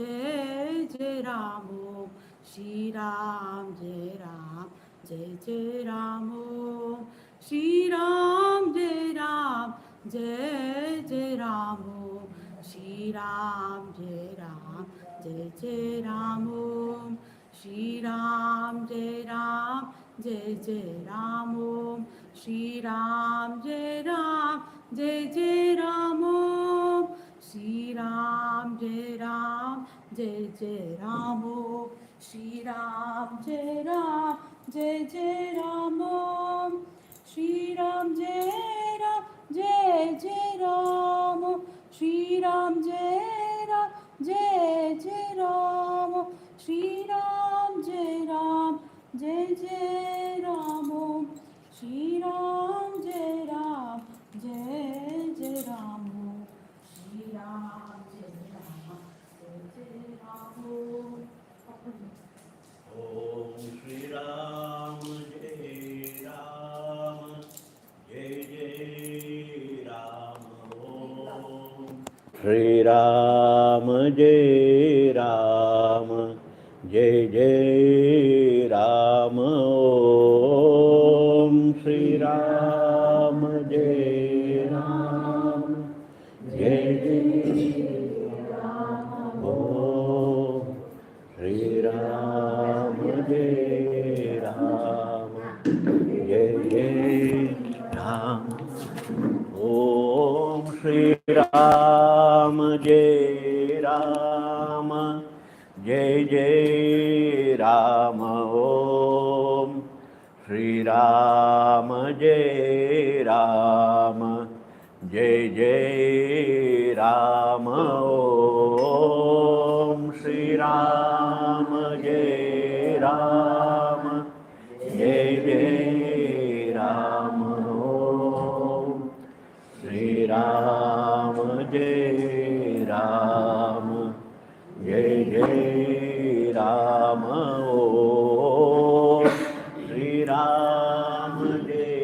जय जय राम ओम श्री राम जय जय राम ओम श्री राम जय जय राम ओम श्री राम जय राम ओम श्री राम जय जय राम ओम श्री राम जय जय राम ओम श्री राम जय जय राम ओम श्री राम जय जय राम ओम श्री राम जय राम ओम श्री राम जय राम ओम श्री राम जय जय राम ओम श्री राम जय जय राम ओम श्री राम जय राम ओम ओम श्री राम जय राम ओम श्री राम जय राम ओम श्री राम जय राम ओम श्री राम जय राम ओम श्री राम जय राम ओम श्री राम जय राम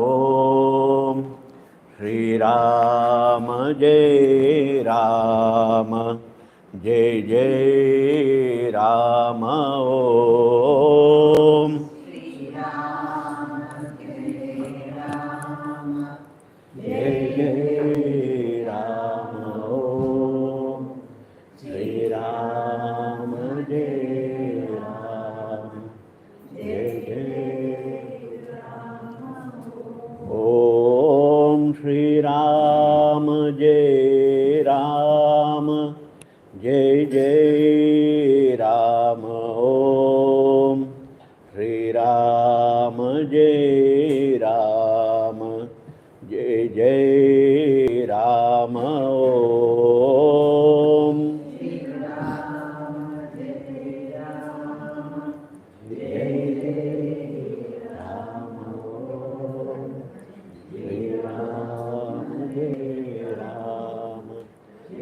ओम श्री राम जय राम ओम श्री राम जय राम ओम श्री राम जय राम ओम श्री राम जय राम ओम जय राम ओम श्री राम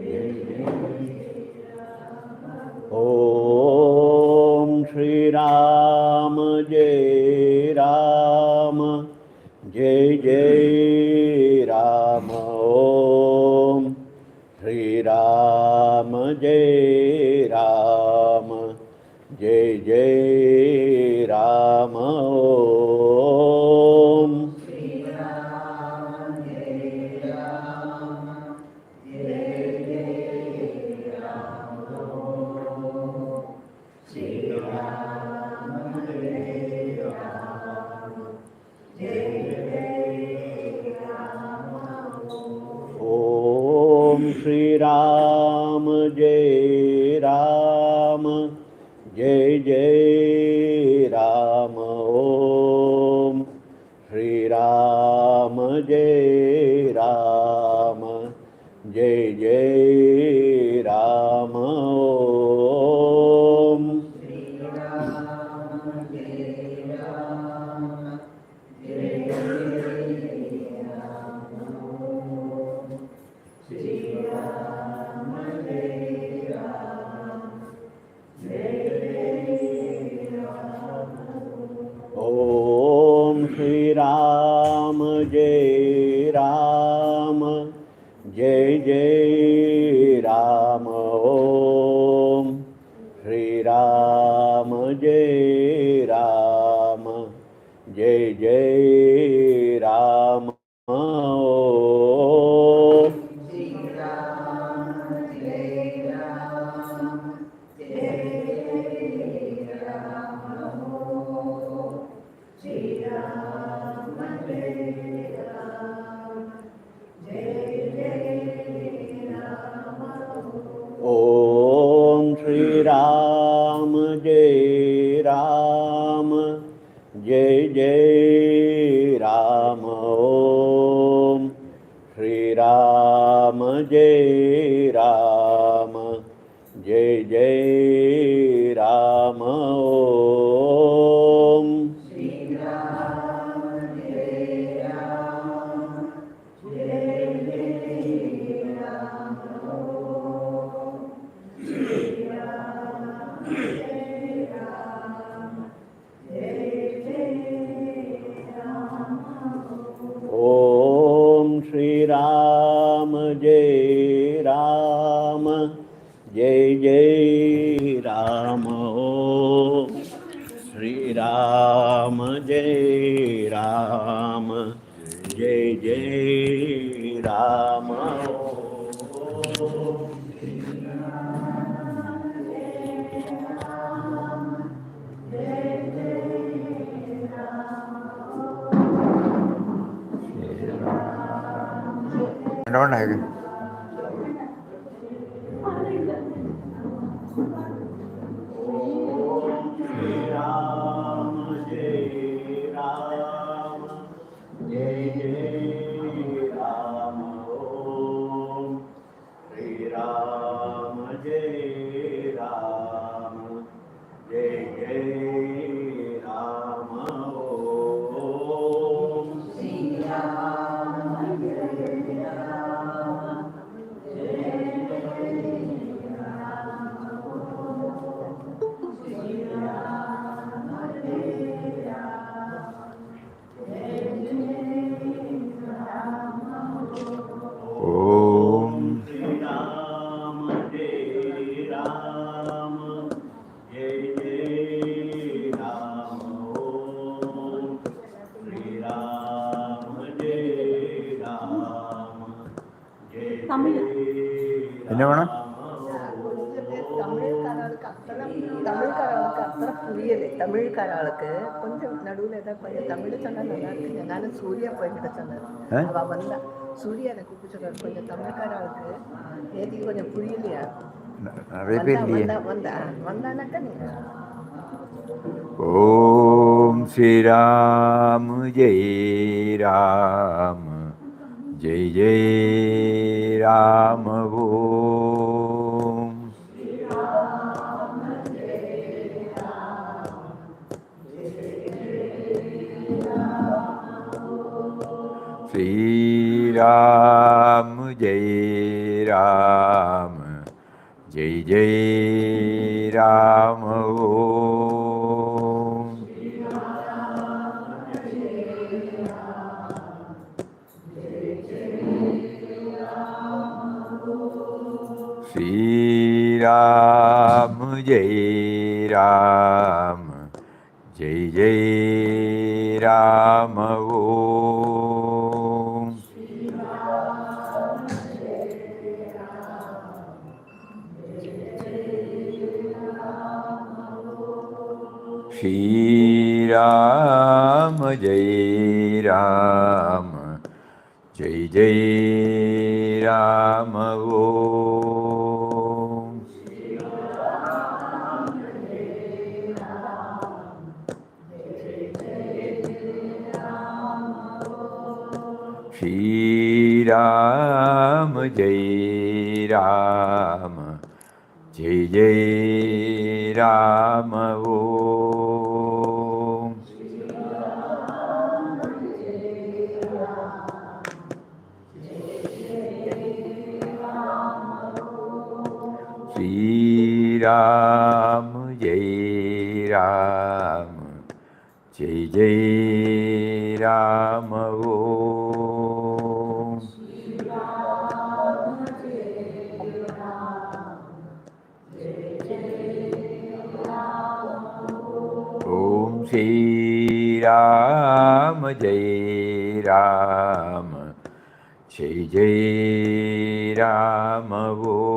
जय ओम श्री राम जय राम ओम श्री राम जय राम ओम ओम श्री राम जय राम ओम श्री राम जय राम ओम ओम श्री राम जय राम ओम श्री राम जय राम ओम ओम श्री राम जय राम जय जय राम ओम श्री राम जय राम जय जय राम ओम ओम श्री राम जय राम जय जय राम ओम श्री राम जय राम जय जय राम ओम ओम श्री राम जय राम जय जय राम ओम श्री राम जय राम जय जय राम ओम ഉണ്ടാവുണ്ടായത് श्री राम जय राम जय जय राम ओम श्री राम जय राम जय जय राम ओम ഓം श्री राम जय राम जय जय राम ओम श्री राम जय राम जय എന്നാ വേണം தமிழ்காரர்களுக்கு அத்தனை புரியலை. தமிழ்காரர்களுக்கு கொஞ்சம் நடுவில் ஏதாவது கொஞ்சம் தமிழ் சொன்னால் நல்லா இருக்குங்க. நானும் சூர்யா போய்கிட்ட சொன்னேன். அவள் வந்தா சூர்யா எனக்கு கூப்பிட்டு சொன்னார். கொஞ்சம் தமிழ்காரர்களுக்கு நேற்றுக்கு கொஞ்சம் புரியலையா? நிறைய பேர் இல்லையே. வந்தானாக்கா நீங்கள் ஓம் ஸ்ரீராம் ஜெய் ராம் ஜெய் ஜெய் ராம ஓம் श्रीराम जय राम जय जय राम ओम श्रीराम जय राम जय जय राम ओम श्रीराम जय राम जय जय राम ओम श्रीराम जय राम जय जय राम ओम श्रीराम जय राम जय जय राम ओम Ram, Jai Ram, Jai Jai Ram, Om.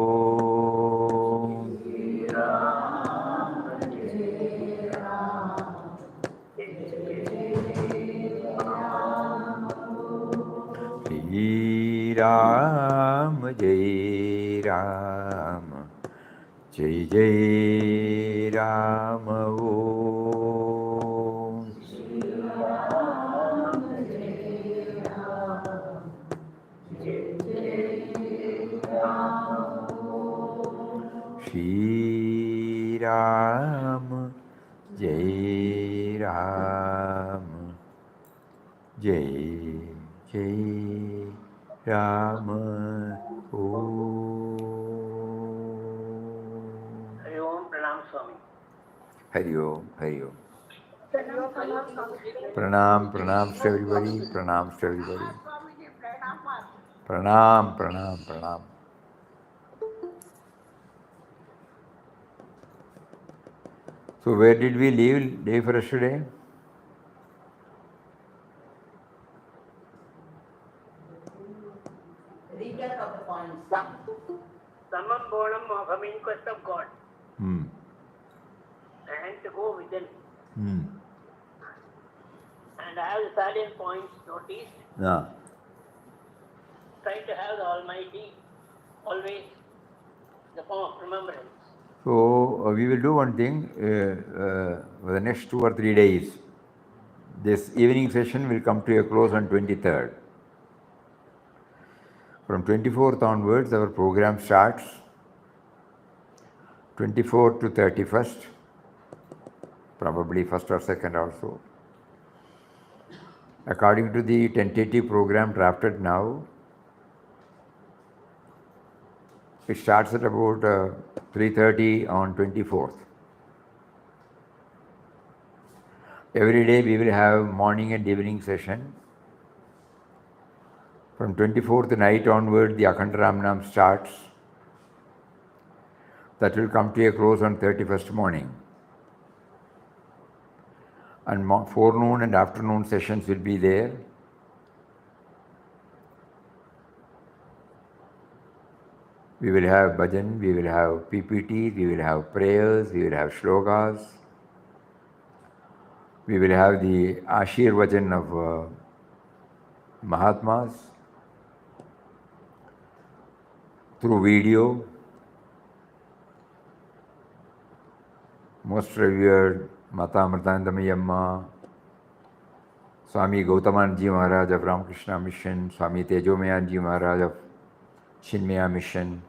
Shri Ram, Jai Ram, Jai Jai Ram, Om. Shri Ram, Jai Ram, Jai Jai Ram, Om. Hari Om, Pranam Swami. Hari Om, Hari Om. Pranam, pranam to everybody, pranam to everybody. Pranam, pranam, pranam. So where did we leave day for yesterday? Recap of the points. Samam Bonam of inquest of God. Hmm. And to go within. Hmm. And have the salient points noticed. Yeah. Try to have the Almighty always the form of remembrance. So we will do one thing for the next 2 or 3 days. This evening session will come to a close on 23rd. From 24th onwards, our program starts. 24th to 31st, probably 1st or 2nd also. According to the tentative program drafted now, it starts at about 3:30 on 24th. Every day we will have morning and evening session. From 24th night onward, the Akhanda Ramanam starts. That will come to a close on 31st morning. And forenoon and afternoon sessions will be there. We will have bhajan, we will have PPT, we will have prayers, we will have shlokas. We will have the Ashirvajan of Mahatmas through video. Most revered Mata Amritanandamayamma, Swami Gautamanji Maharaj of Ramakrishna Mission, Swami Tejomayanji Maharaj of Chinmaya Mission,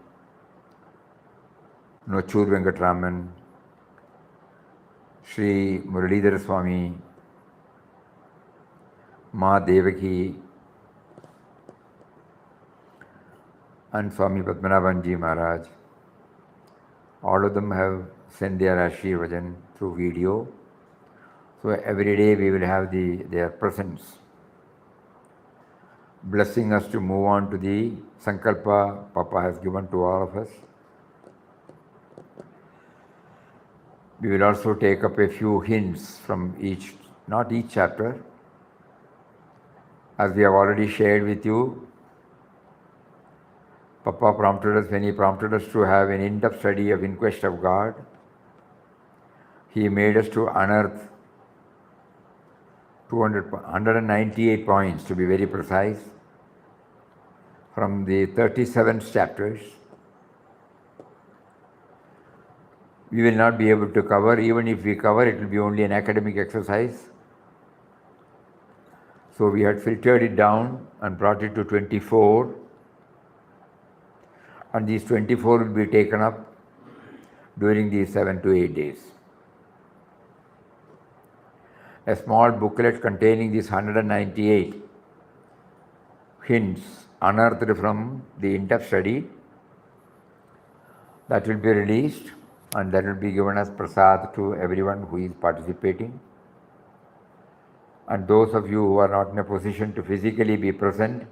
Nochur Venkatraman, Sri Muralidhara Swami, Ma Devaki, and Swami Padmanabhanji Maharaj. All of them have sent their Ashirvajan through video. So every day we will have their presence, blessing us to move on to the Sankalpa Papa has given to all of us. We will also take up a few hints from each, not each chapter. As we have already shared with you, Papa prompted us, when he prompted us to have an in-depth study of Inquest of God, he made us to unearth 198 points, to be very precise, from the 37 chapters. We will not be able to cover. Even if we cover, it will be only an academic exercise. So we had filtered it down and brought it to 24. And these 24 will be taken up during these 7 to 8 days. A small booklet containing these 198 hints unearthed from the in-depth study, that will be released, and that will be given as prasad to everyone who is participating. And those of you who are not in a position to physically be present,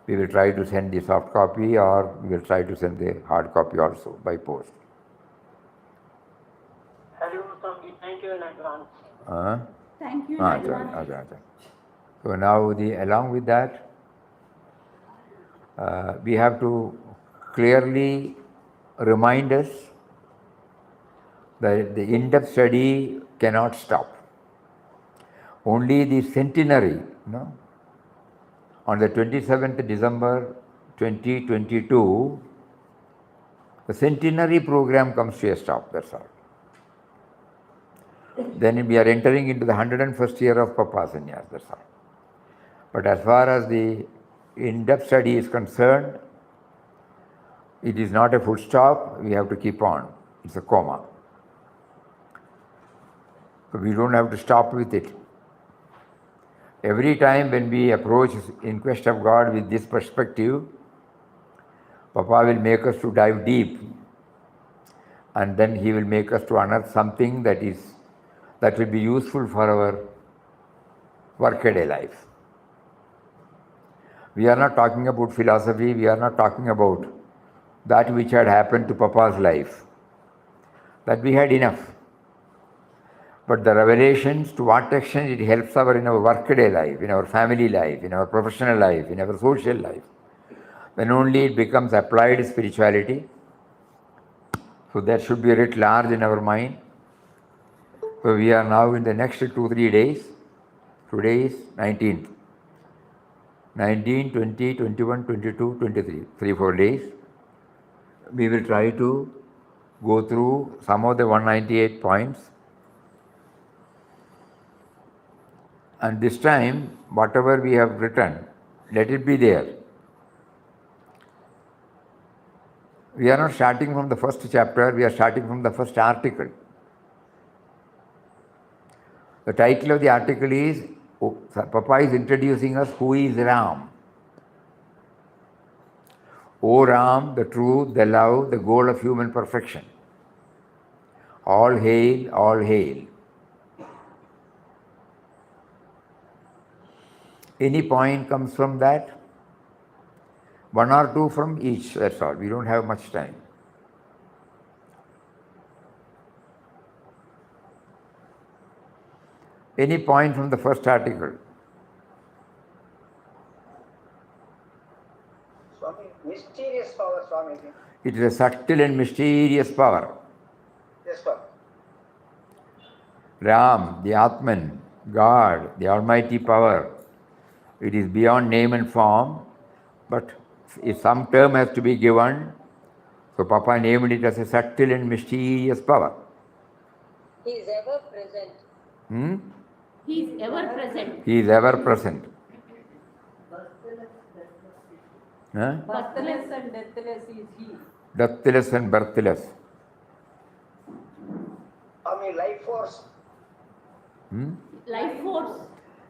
we will try to send the soft copy, or we will try to send the hard copy also by post. Hari Om, Swami, thank you in advance. Thank you in Ah, advance. So now along with that, we have to clearly remind us that the in-depth study cannot stop. Only the centenary, on the 27th December 2022, the centenary program comes to a stop, that's all. Then we are entering into the 101st year of Papa Sannyas, that's all. But as far as the in-depth study is concerned, it is not a full stop, we have to keep on. It's a coma. So we don't have to stop with it. Every time when we approach in quest of God with this perspective, Papa will make us to dive deep, and then he will make us to unearth something that will be useful for our workaday life. We are not talking about philosophy, we are not talking about that which had happened to Papa's life. That we had enough. But the revelations, to what extent it helps in our workaday life, in our family life, in our professional life, in our social life, then only it becomes applied spirituality. So that should be writ large in our mind. So we are now in the next 2-3 days. Today is 19th. 19, 20, 21, 22, 23. 3-4 days. We will try to go through some of the 198 points. And this time, whatever we have written, let it be there. We are not starting from the first chapter, we are starting from the first article. The title of the article is, Papa is introducing us who is Ram. O Ram, the truth, the love, the goal of human perfection. All hail, all hail. Any point comes from that? 1 or 2 from each, that's all. We don't have much time. Any point from the first article? Swami, mysterious power, Swami. It is a subtle and mysterious power. Yes, Swami. Ram, the Atman, God, the Almighty power. It is beyond name and form, but if some term has to be given, so Papa named it as a subtle and mysterious power. He is ever present. He is ever present. He is ever present. Birthless and deathless is He. Deathless and birthless. Swami, life force. Life force.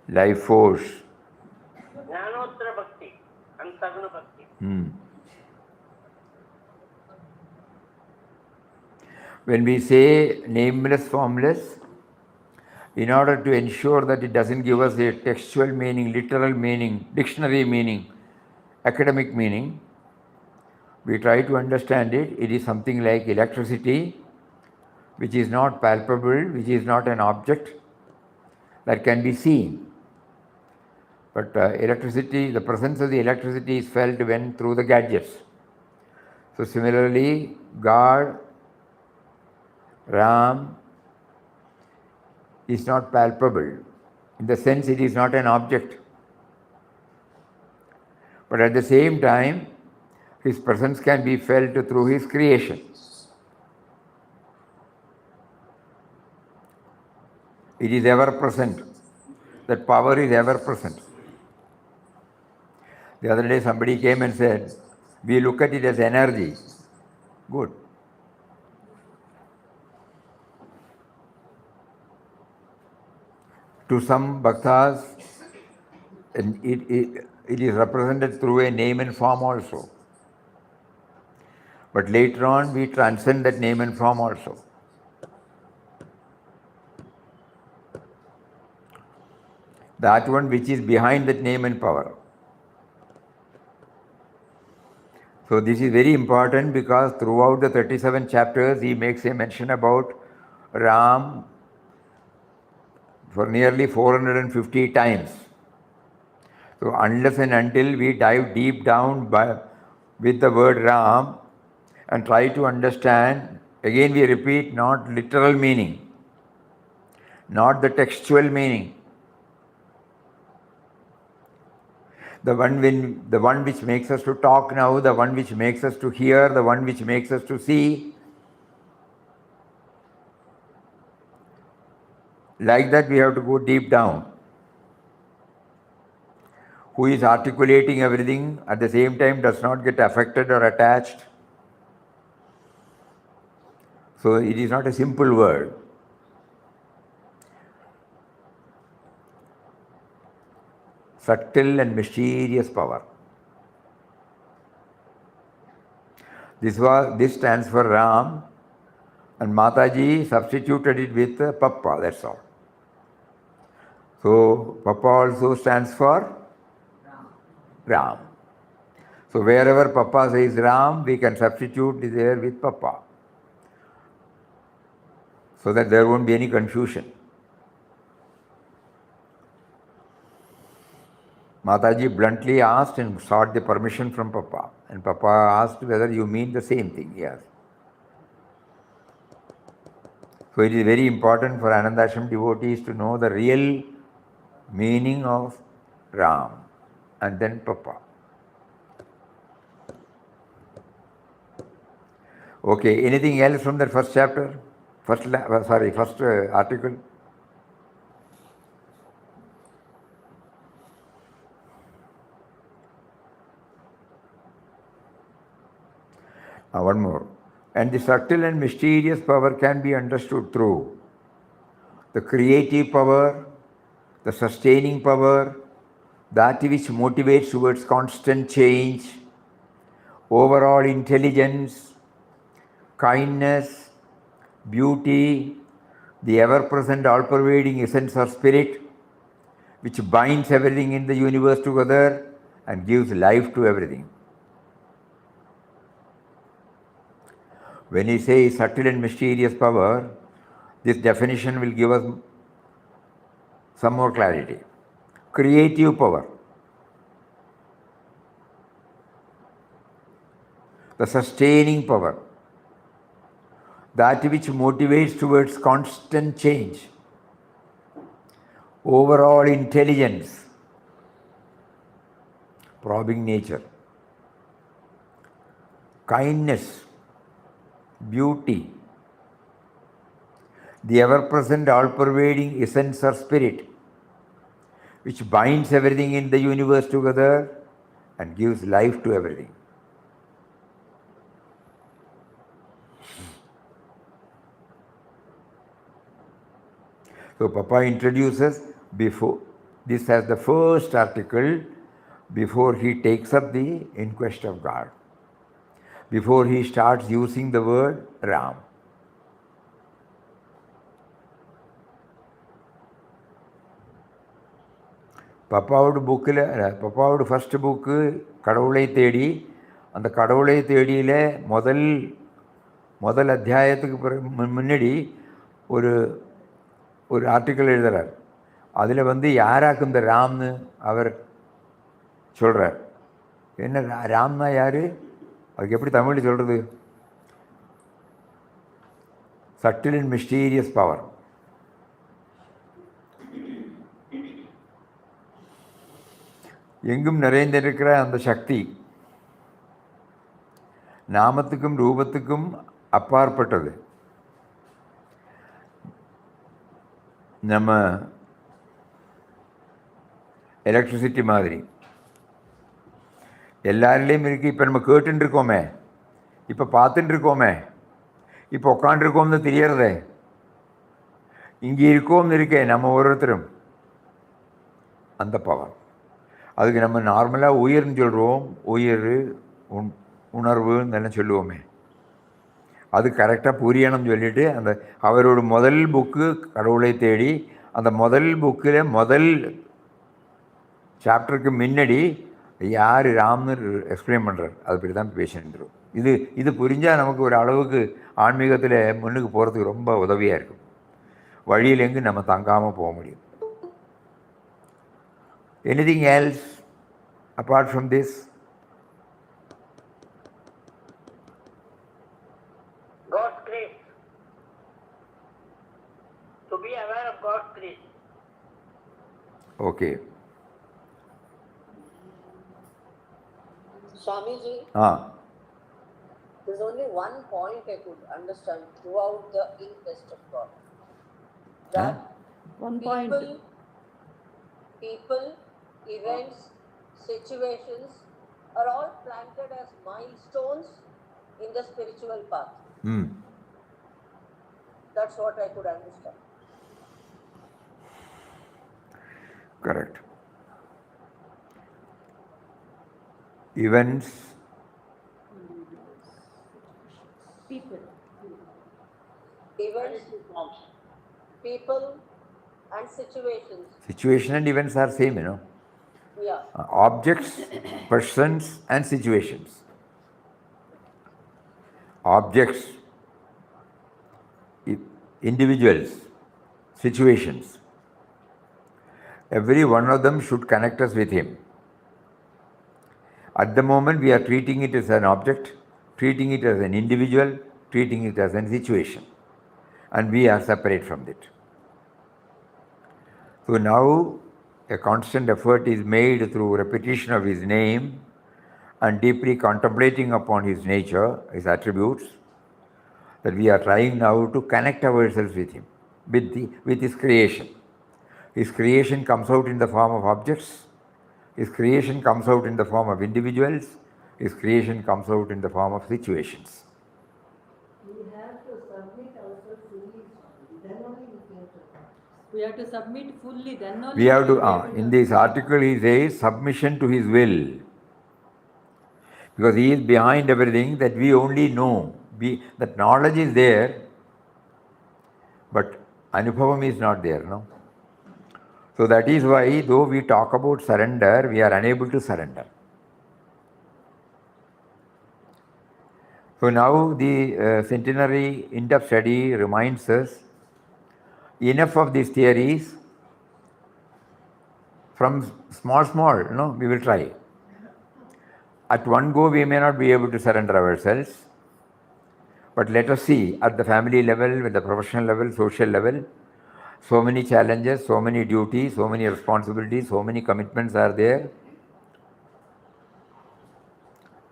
Life force. Jnanottara Bhakti and Saguna Bhakti. When we say nameless, formless, in order to ensure that it doesn't give us a textual meaning, literal meaning, dictionary meaning, academic meaning, we try to understand it. It is something like electricity, which is not palpable, which is not an object that can be seen. But electricity, the presence of the electricity is felt when through the gadgets. So similarly, God, Ram, is not palpable. In the sense, it is not an object. But at the same time, His presence can be felt through His creation. It is ever present. That power is ever present. The other day somebody came and said, we look at it as energy. Good. To some bhaktas, it is represented through a name and form also. But later on, we transcend that name and form also. That one which is behind that name and power. So this is very important because throughout the 37 chapters, he makes a mention about Ram, for nearly 450 times. So unless and until we dive deep down with the word Ram and try to understand, again we repeat, not literal meaning, not the textual meaning, the one which makes us to talk now, the one which makes us to hear, the one which makes us to see. Like that we have to go deep down. Who is articulating everything, at the same time does not get affected or attached. So it is not a simple word. Subtle and mysterious power. This stands for Ram, and Mataji substituted it with Papa, that's all. So Papa also stands for Ram. So wherever Papa says Ram, we can substitute there with Papa, so that there won't be any confusion. Mataji bluntly asked and sought the permission from Papa. And Papa asked whether you mean the same thing. Yes. So it is very important for Anandashram devotees to know the real meaning of Ram and then Papa. Okay, anything else from that first chapter? First article? One more. And the subtle and mysterious power can be understood through the creative power, the sustaining power, that which motivates towards constant change, overall intelligence, kindness, beauty, the ever-present all-pervading essence or spirit, which binds everything in the universe together and gives life to everything. When he says subtle and mysterious power, this definition will give us some more clarity. Creative power, the sustaining power, that which motivates towards constant change, overall intelligence, probing nature, kindness, beauty, the ever-present all-pervading essence or spirit, which binds everything in the universe together and gives life to everything. So Papa introduces this as the first article before he takes up the inquest of God, before he starts using the word Ram. பப்பாவோட first book கடவுளை தேடி, அந்த கடவுளை தேடியில் முதல் அத்தியாயத்துக்கு முன்னாடி ஒரு article எழுதுகிறார். அதில் யாராக்கு இந்த ராம்னு அவர் சொல்கிறார். என்ன ராம்னா யார்? அதுக்கு எப்படி தமிழில் சொல்கிறது? Subtle and mysterious power. எங்கும் நிறைந்திருக்கிற அந்த சக்தி, நாமத்துக்கும் ரூபத்துக்கும் அப்பாற்பட்டது. நம்ம எலக்ட்ரிசிட்டி மாதிரி எல்லாரிலையும் இருக்குது. இப்போ நம்ம கேட்டுன்னு இருக்கோமே, இப்போ பார்த்துட்டு இருக்கோமே, இப்போ உட்காண்டிருக்கோம்னு தெரியறதே, இங்கே இருக்கோம்னு இருக்கே நம்ம ஒருத்தரும், அந்த பவர். அதுக்கு நம்ம நார்மலாக உயிர்னு சொல்கிறோம், உயிர் உணர்வுன்னு எல்லாம் சொல்லுவோமே, அது கரெக்டாக புரியணும்னு சொல்லிவிட்டு அந்த அவரோட முதல் புக்கு கடவுளை தேடி, அந்த முதல் புக்கில் முதல் சாப்டருக்கு முன்னாடி யார் ராம்னு எக்ஸ்பிளைன் பண்ணுறார். அது பற்றி தான் பேசிட்டு. இது புரிஞ்சால் நமக்கு ஒரு அளவுக்கு ஆன்மீகத்தில் முன்னுக்கு போகிறதுக்கு ரொம்ப உதவியாக இருக்கும். வழியில் எங்கு நம்ம தங்காமல் போக முடியும். Anything else apart from this? God's grace. To be aware of God's grace. Okay. Swamiji, Ah. there's only one point I could understand throughout the inquest of God. That One point. people, events, situations are all planted as milestones in the spiritual path. Hmm. That's what I could understand. Correct. Events, People. Events, people, and situations. situation and events are same, you know. Yeah. Objects, persons, and situations. Objects, individuals, situations. Every one of them should connect us with Him. At the moment, we are treating it as an object, treating it as an individual, treating it as a situation. And we are separate from it. So now, a constant effort is made through repetition of His name and deeply contemplating upon His nature, His attributes, that we are trying now to connect ourselves with Him, with His creation. His creation comes out in the form of objects. His creation comes out in the form of individuals. His creation comes out in the form of situations. We have to submit ourselves fully, then only we can survive. We have to submit fully, then only We have will to, be able in this article he says, submission to His will. Because He is behind everything that we only know. That knowledge is there, but Anubhavam is not there, no? So that is why, though we talk about surrender, we are unable to surrender. So now the centenary in-depth study reminds us enough of these theories from small, we will try. At one go, we may not be able to surrender ourselves, but let us see at the family level, at the professional level, social level, so many challenges, so many duties, so many responsibilities, so many commitments are there.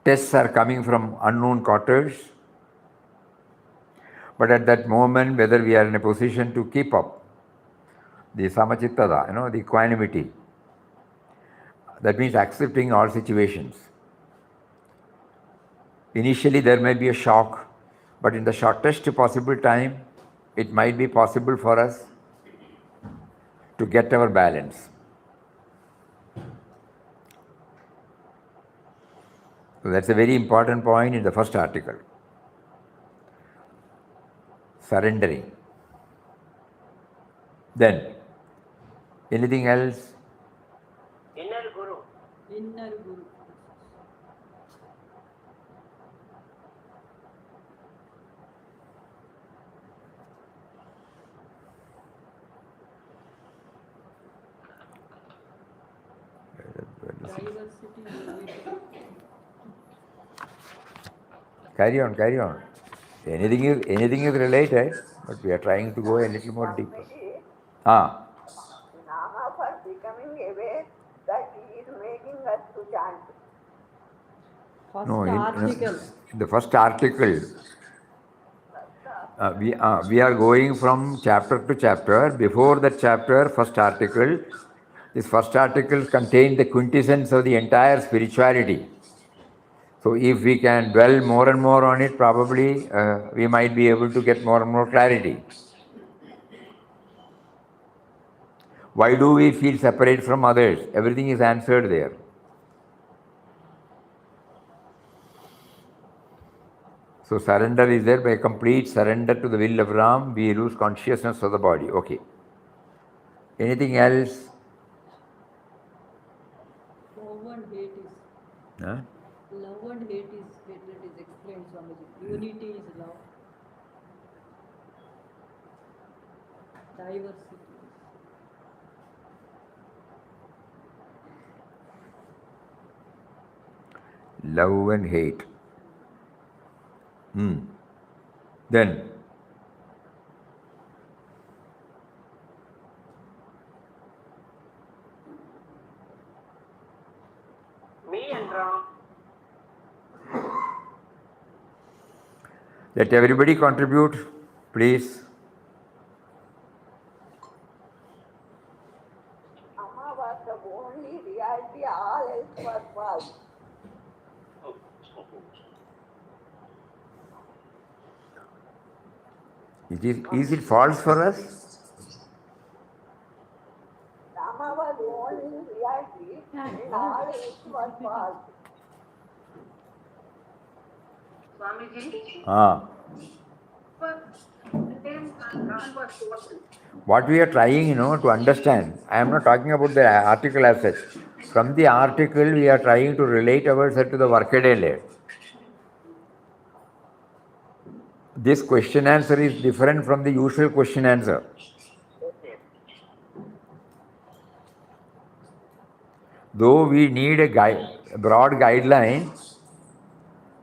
Tests are coming from unknown quarters. But at that moment, whether we are in a position to keep up the samachittada, the equanimity, that means accepting all situations. Initially, there may be a shock, but in the shortest possible time, it might be possible for us to get our balance. So that's a very important point in the first article. Surrendering. Then, anything else? Inner Guru. inner Guru. Diversity. Carry on. Anything is related, but we are trying to go a little more deeper. Nama for becoming aware that he is making us to chant. First No, article. in the first article, we are going from chapter to chapter. Before that chapter, first article, this first article contains the quintessence of the entire spirituality. So if we can dwell more and more on it, probably we might be able to get more and more clarity. Why do we feel separate from others? Everything is answered there. So surrender is there. By complete surrender to the will of Ram, we lose consciousness of the body. Okay. Anything else? Love and hate is. Huh? Love and hate is hatred is explained, Swamiji. Unity is love. Diversity. Love and hate. Then, me and Ram. let everybody contribute, please. Amma was the only reality, all else was false. Is it false for us? Rama was the only reality, and all else was false. Swamiji, Ah. Ram was total. What we are trying, to understand. I am not talking about the article as such. From the article, we are trying to relate ourselves to the workaday life. This question answer is different from the usual question answer. Though we need a broad guideline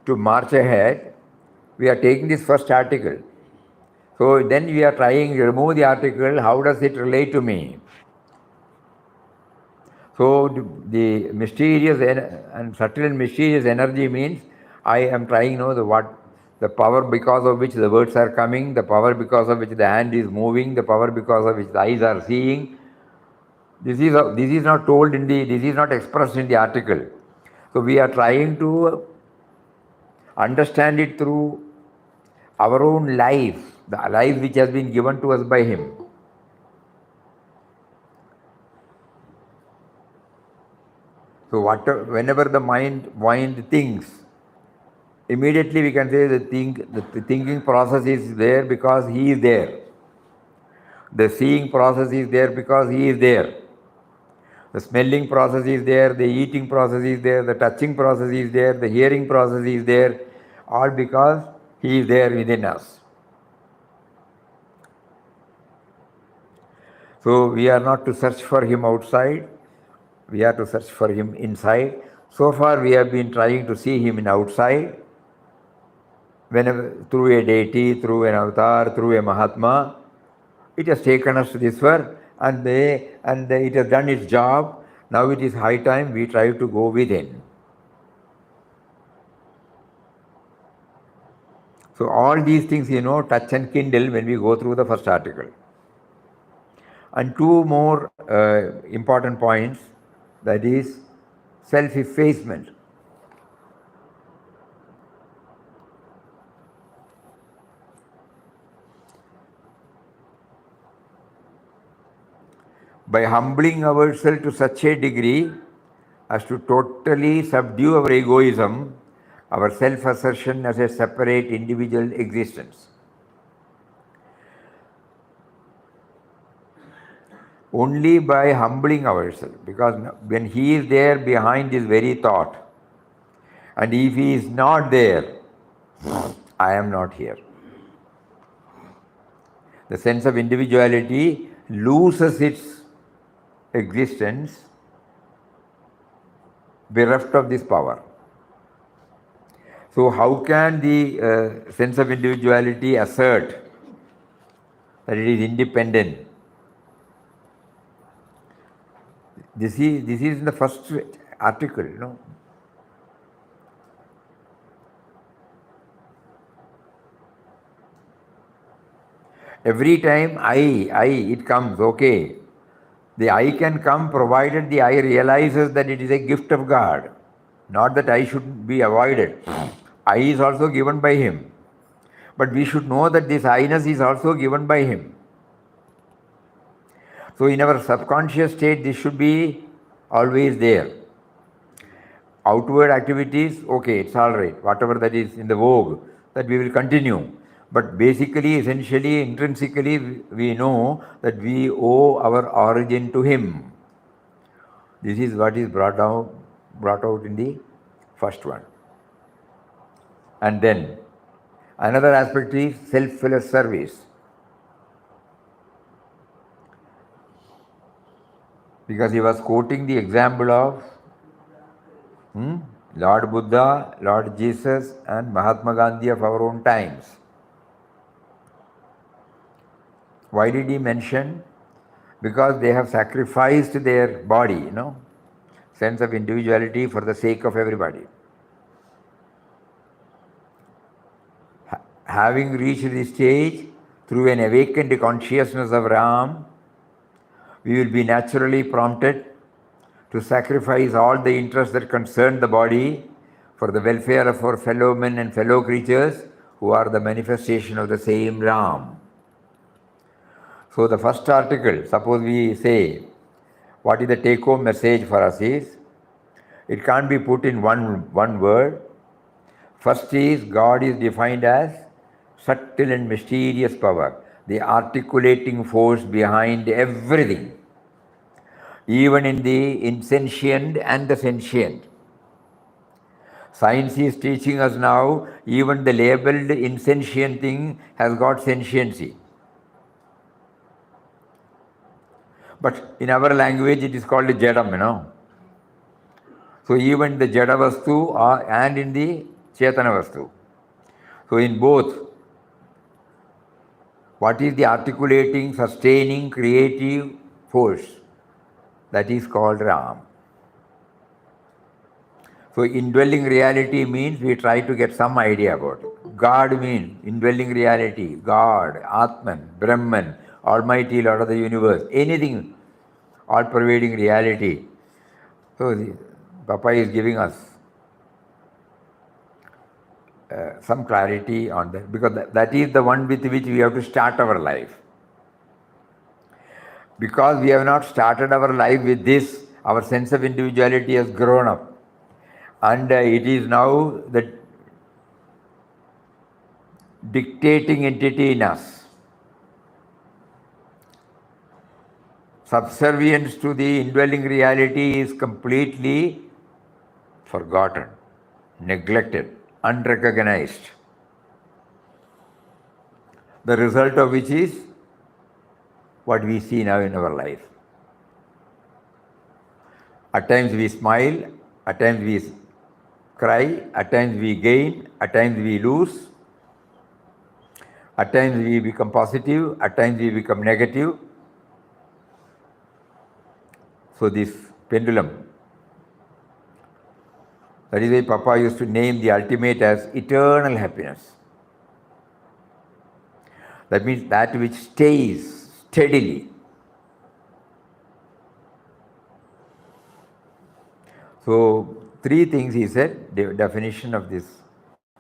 to march ahead, we are taking this first article. So then we are trying to remove the article, how does it relate to me? So the mysterious and subtle and mysterious energy means I am trying to know the power because of which the words are coming, the power because of which the hand is moving, the power because of which the eyes are seeing. This is not told this is not expressed in the article. So we are trying to understand it through our own life, the life which has been given to us by him. So whenever the mind thinks, immediately we can say the thinking process is there because he is there. The seeing process is there because he is there. The smelling process is there, the eating process is there, the touching process is there, the hearing process is there, all because he is there within us. So we are not to search for him outside, we are to search for him inside. So far we have been trying to see him in outside, whenever through a deity, through an avatar, through a Mahatma. It has taken us this far and it has done its job. Now it is high time we try to go within. So all these things, touch and kindle when we go through the first article. And two more important points, that is self-effacement. By humbling ourselves to such a degree as to totally subdue our egoism, our self-assertion as a separate individual existence. Only by humbling ourselves, because when he is there behind this very thought, and if he is not there, I am not here. The sense of individuality loses its existence bereft of this power. So how can the sense of individuality assert that it is independent? This is in the first article, Every time it comes, okay. The I can come provided the I realizes that it is a gift of God, not that I should be avoided. I is also given by him. But we should know that this I-ness is also given by him. So in our subconscious state, this should be always there. Outward activities, okay, it's all right. Whatever that is in the vogue, that we will continue. But basically, essentially, intrinsically, we know that we owe our origin to him. This is what is brought out in the first one. And then, another aspect is selfless service. Because he was quoting the example of Lord Buddha, Lord Jesus, and Mahatma Gandhi of our own times. Why did he mention? Because they have sacrificed their body, sense of individuality for the sake of everybody. Having reached this stage through an awakened consciousness of Ram, we will be naturally prompted to sacrifice all the interests that concern the body for the welfare of our fellow men and fellow creatures who are the manifestation of the same Ram. So the first article, suppose we say, what is the take-home message for us is, it can't be put in one word. First is, God is defined as subtle and mysterious power, the articulating force behind everything, even in the insentient and the sentient. Science is teaching us now, even the labeled insentient thing has got sentiency. But in our language, it is called Jadam, So even the Jada Vastu and in the Chetana Vastu. So in both, what is the articulating, sustaining, creative force? That is called Ram. So indwelling reality means we try to get some idea about it. God means indwelling reality, God, Atman, Brahman, Almighty Lord of the universe, anything, all-pervading reality. So Papa is giving us some clarity on that, because that is the one with which we have to start our life. Because we have not started our life with this, our sense of individuality has grown up. And it is now the dictating entity in us. Subservience to the indwelling reality is completely forgotten, neglected, unrecognized. The result of which is what we see now in our life. At times we smile, at times we cry, at times we gain, at times we lose, at times we become positive, at times we become negative. So this pendulum, that is why Papa used to name the ultimate as eternal happiness. That means that which stays steadily. So three things he said, the definition of this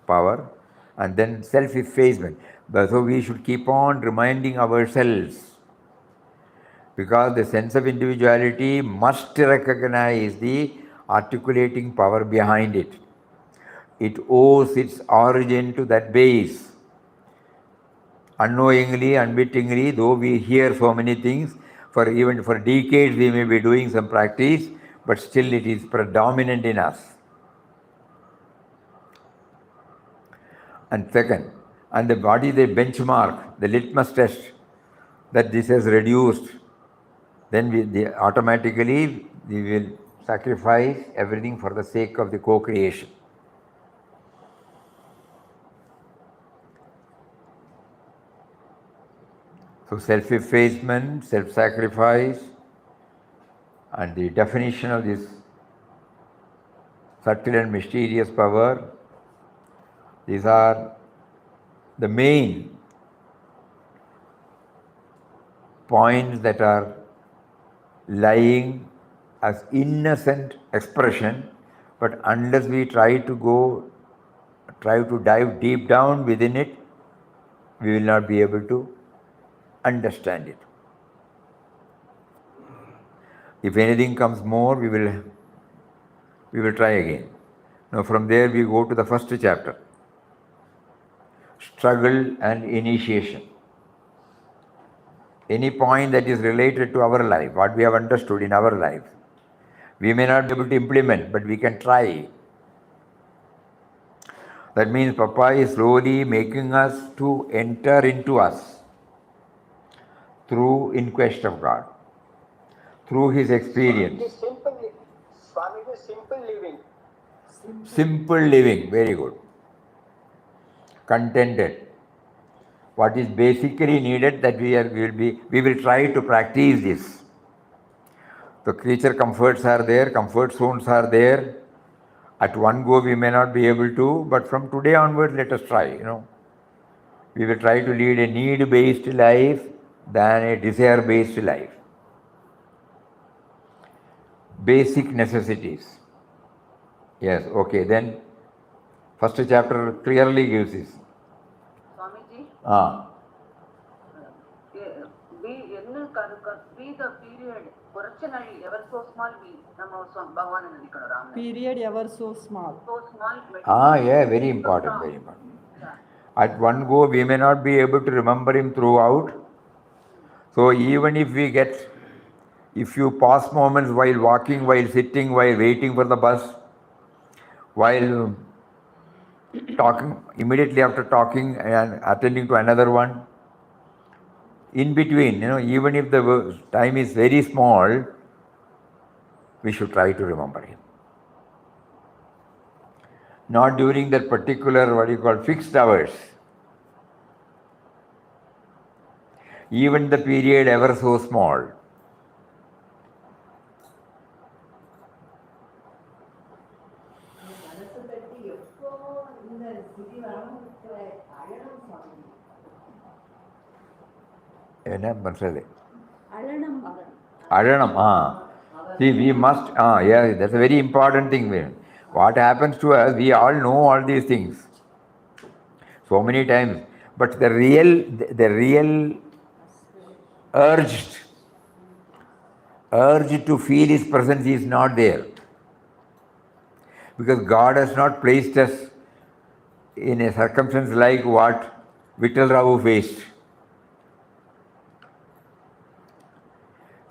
power, and then self-effacement. So we should keep on reminding ourselves, because the sense of individuality must recognize the articulating power behind it. It owes its origin to that base. Unknowingly, unwittingly, though we hear so many things, even for decades we may be doing some practice, but still it is predominant in us. And second, and what is the benchmark, the litmus test that this has reduced? Then automatically we will sacrifice everything for the sake of the co-creation. So self-effacement, self-sacrifice, and the definition of this subtle and mysterious power, these are the main points that are lying as innocent expression, but unless we try to dive deep down within it, we will not be able to understand it. If anything comes more, we will try again. Now from there we go to the first chapter, struggle and initiation. Any point that is related to our life, what we have understood in our life, we may not be able to implement, but we can try. That means Papa is slowly making us to enter into us through in quest of God, through his experience. Swami, it is simple living. Simple living, very good. Contented. What is basically needed that we will try to practice this. The creature comforts are there, comfort zones are there. At one go we may not be able to, but from today onwards let us try, We will try to lead a need-based life than a desire-based life. Basic necessities. Yes, okay, then first chapter clearly gives this. Swamiji, be the period, Purachanari, ever so small, we, Bhagavan and Nikana Ram. Period ever so small. So small. Yeah, very important, very important. At one go, we may not be able to remember him throughout. So even if you pass moments while walking, while sitting, while waiting for the bus, while talking, immediately after talking and attending to another one, in between, even if the time is very small, we should try to remember him. Not during that particular, fixed hours. Even the period ever so small. Alanam. See, we must, yeah, that's a very important thing. What happens to us, we all know all these things. So many times. But the real urge to feel his presence is not there. Because God has not placed us in a circumstance like what Vittal Rao faced.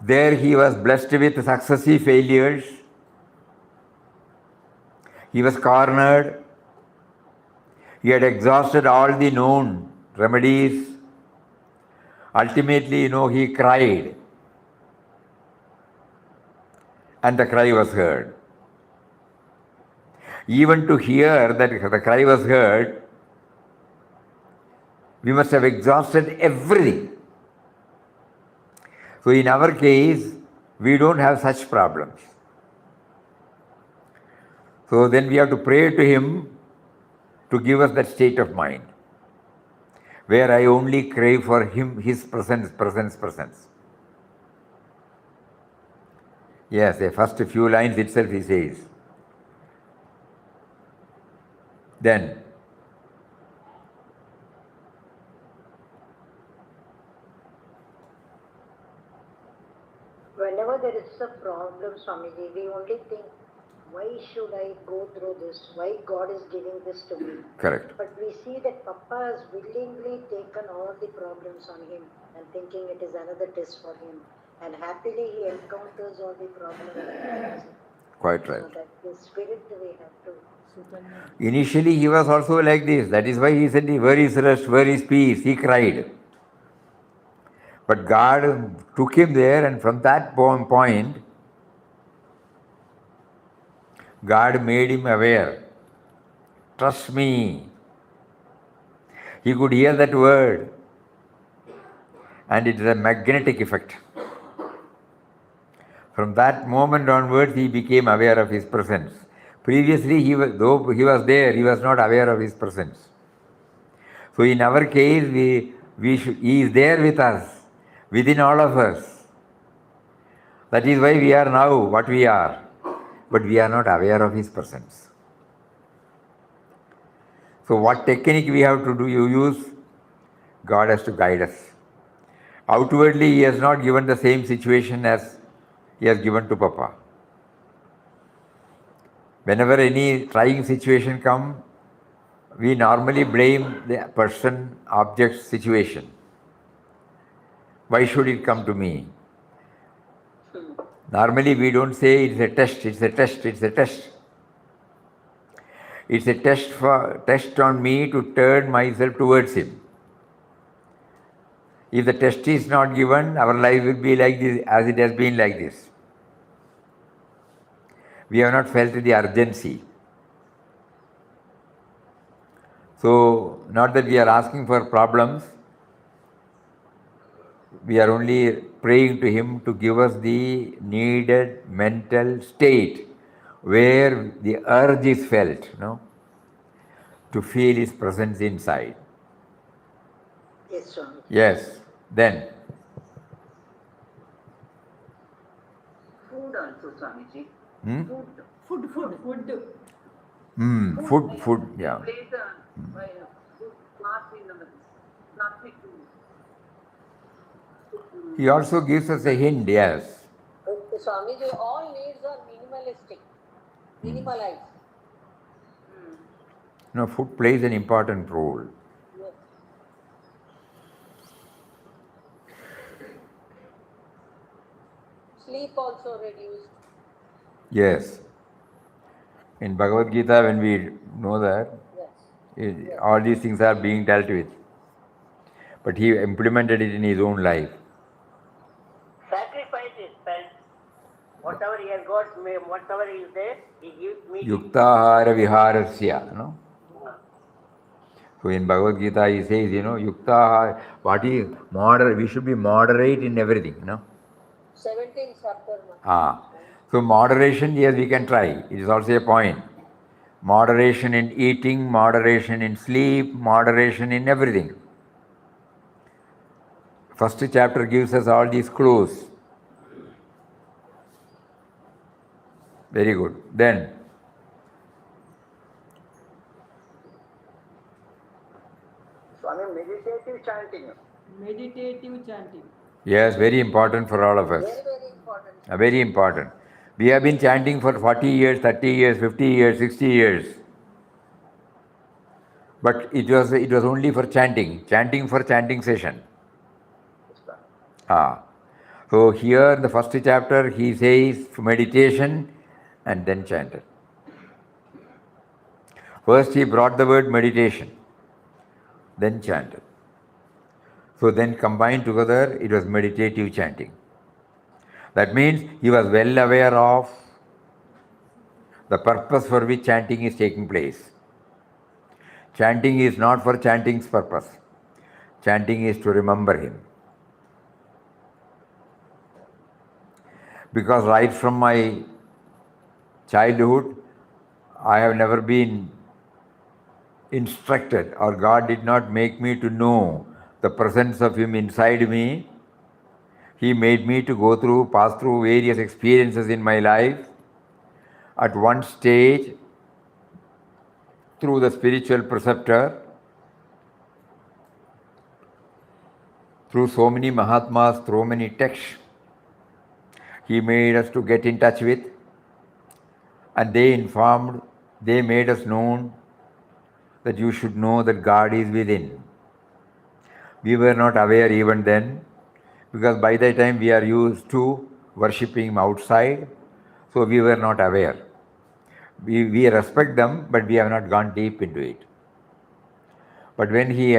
There he was blessed with successive failures. He was cornered. He had exhausted all the known remedies. Ultimately, he cried. And the cry was heard. Even to hear that the cry was heard, we must have exhausted everything. So in our case, we don't have such problems. So then we have to pray to him to give us that state of mind, where I only crave for him, his presence. Yes, the first few lines itself he says. Then, whenever there is a problem, Swamiji, we only think, why should I go through this? Why God is giving this to me? Correct. But we see that Papa has willingly taken all the problems on him and thinking it is another test for him. And happily he encounters all the problems. Quite right. So that the spirit we have to. Initially he was also like this. That is why he said, where is rest, where is peace? He cried. But God took him there, and from that point, God made him aware. Trust me. He could hear that word. And it is a magnetic effect. From that moment onwards, he became aware of his presence. Previously, though he was there, he was not aware of his presence. So in our case, he is there with us, within all of us. That is why we are now what we are. But we are not aware of his presence. So what technique we have to use? God has to guide us. Outwardly, he has not given the same situation as he has given to Papa. Whenever any trying situation comes, we normally blame the person, object, situation. Why should it come to me? Normally we don't say it's a test, it's a test, it's a test. It's a test on me to turn myself towards him. If the test is not given, our life will be like this, as it has been like this. We have not felt the urgency. So, not that we are asking for problems, we are only praying to Him to give us the needed mental state where the urge is felt, to feel His presence inside. Yes, Swami. Yes, then. Food also, Swamiji. Hmm? Food. Food, yeah. Plays a good part in the plastic food. He also gives us a hint, yes. Swamiji, all needs are minimalistic, minimalized. No, food plays an important role. Yes. Sleep also reduced. Yes. In Bhagavad Gita, when we know that, Yes. all these things are being dealt with. But he implemented it in his own life. Sacrifice is felt. Whatever he has got, whatever is there, he gives me. Yuktahara viharasya, So in Bhagavad Gita, he says, Yuktahara, what is moderate? We should be moderate in everything, 17 Sattvarma. So moderation, yes, we can try. It is also a point. Moderation in eating, moderation in sleep, moderation in everything. First chapter gives us all these clues. Very good. Then, Swami, meditative chanting. Meditative chanting. yes, very important for all of us. Very, very important. Very important. We have been chanting for 40 years, 30 years, 50 years, 60 years. But it was only for chanting for chanting session. So here in the first chapter he says meditation and then chanted. First he brought the word meditation, then chanted. So then combined together it was meditative chanting. That means he was well aware of the purpose for which chanting is taking place. Chanting is not for chanting's purpose. Chanting is to remember him. Because right from my childhood, I have never been instructed, or God did not make me to know the presence of Him inside me. He made me to pass through various experiences in my life. At one stage, through the spiritual preceptor, through so many Mahatmas, through many texts, he made us to get in touch with, and they made us known that you should know that God is within. We were not aware even then, because by that time we are used to worshipping Him outside, so we were not aware. We respect them, but we have not gone deep into it. But when He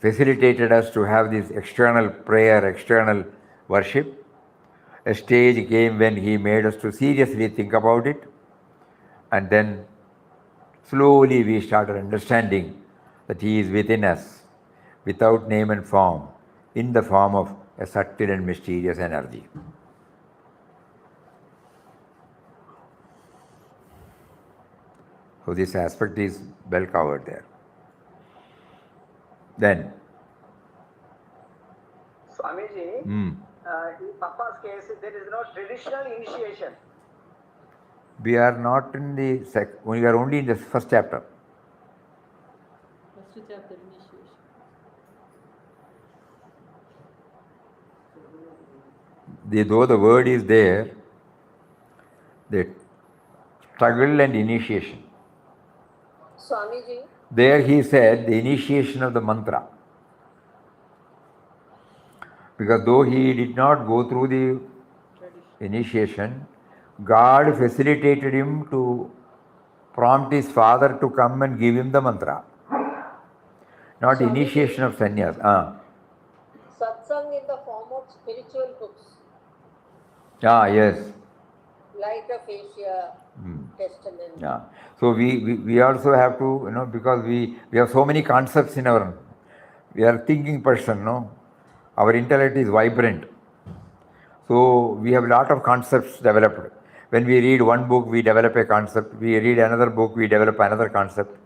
facilitated us to have this external prayer, external worship, a stage came when He made us to seriously think about it, and then slowly we started understanding that He is within us, without name and form, in the form of a subtle and mysterious energy. So this aspect is well covered there. Then, Swamiji, in Papa's case, there is no traditional initiation. we are not in we are only in the first chapter. First chapter initiation. Though the word is there, the struggle and initiation. Swamiji, There he said the initiation of the mantra. Because though he did not go through the initiation, God facilitated him to prompt his father to come and give him the mantra. Not Swamiji, initiation of sannyas. Satsang in the form of spiritual books, Yes. Light of Asia, Testament. Yeah. So we also have to, because we have so many concepts in our, we are thinking person, no? Our intellect is vibrant. So we have a lot of concepts developed. When we read one book, we develop a concept. We read another book, we develop another concept.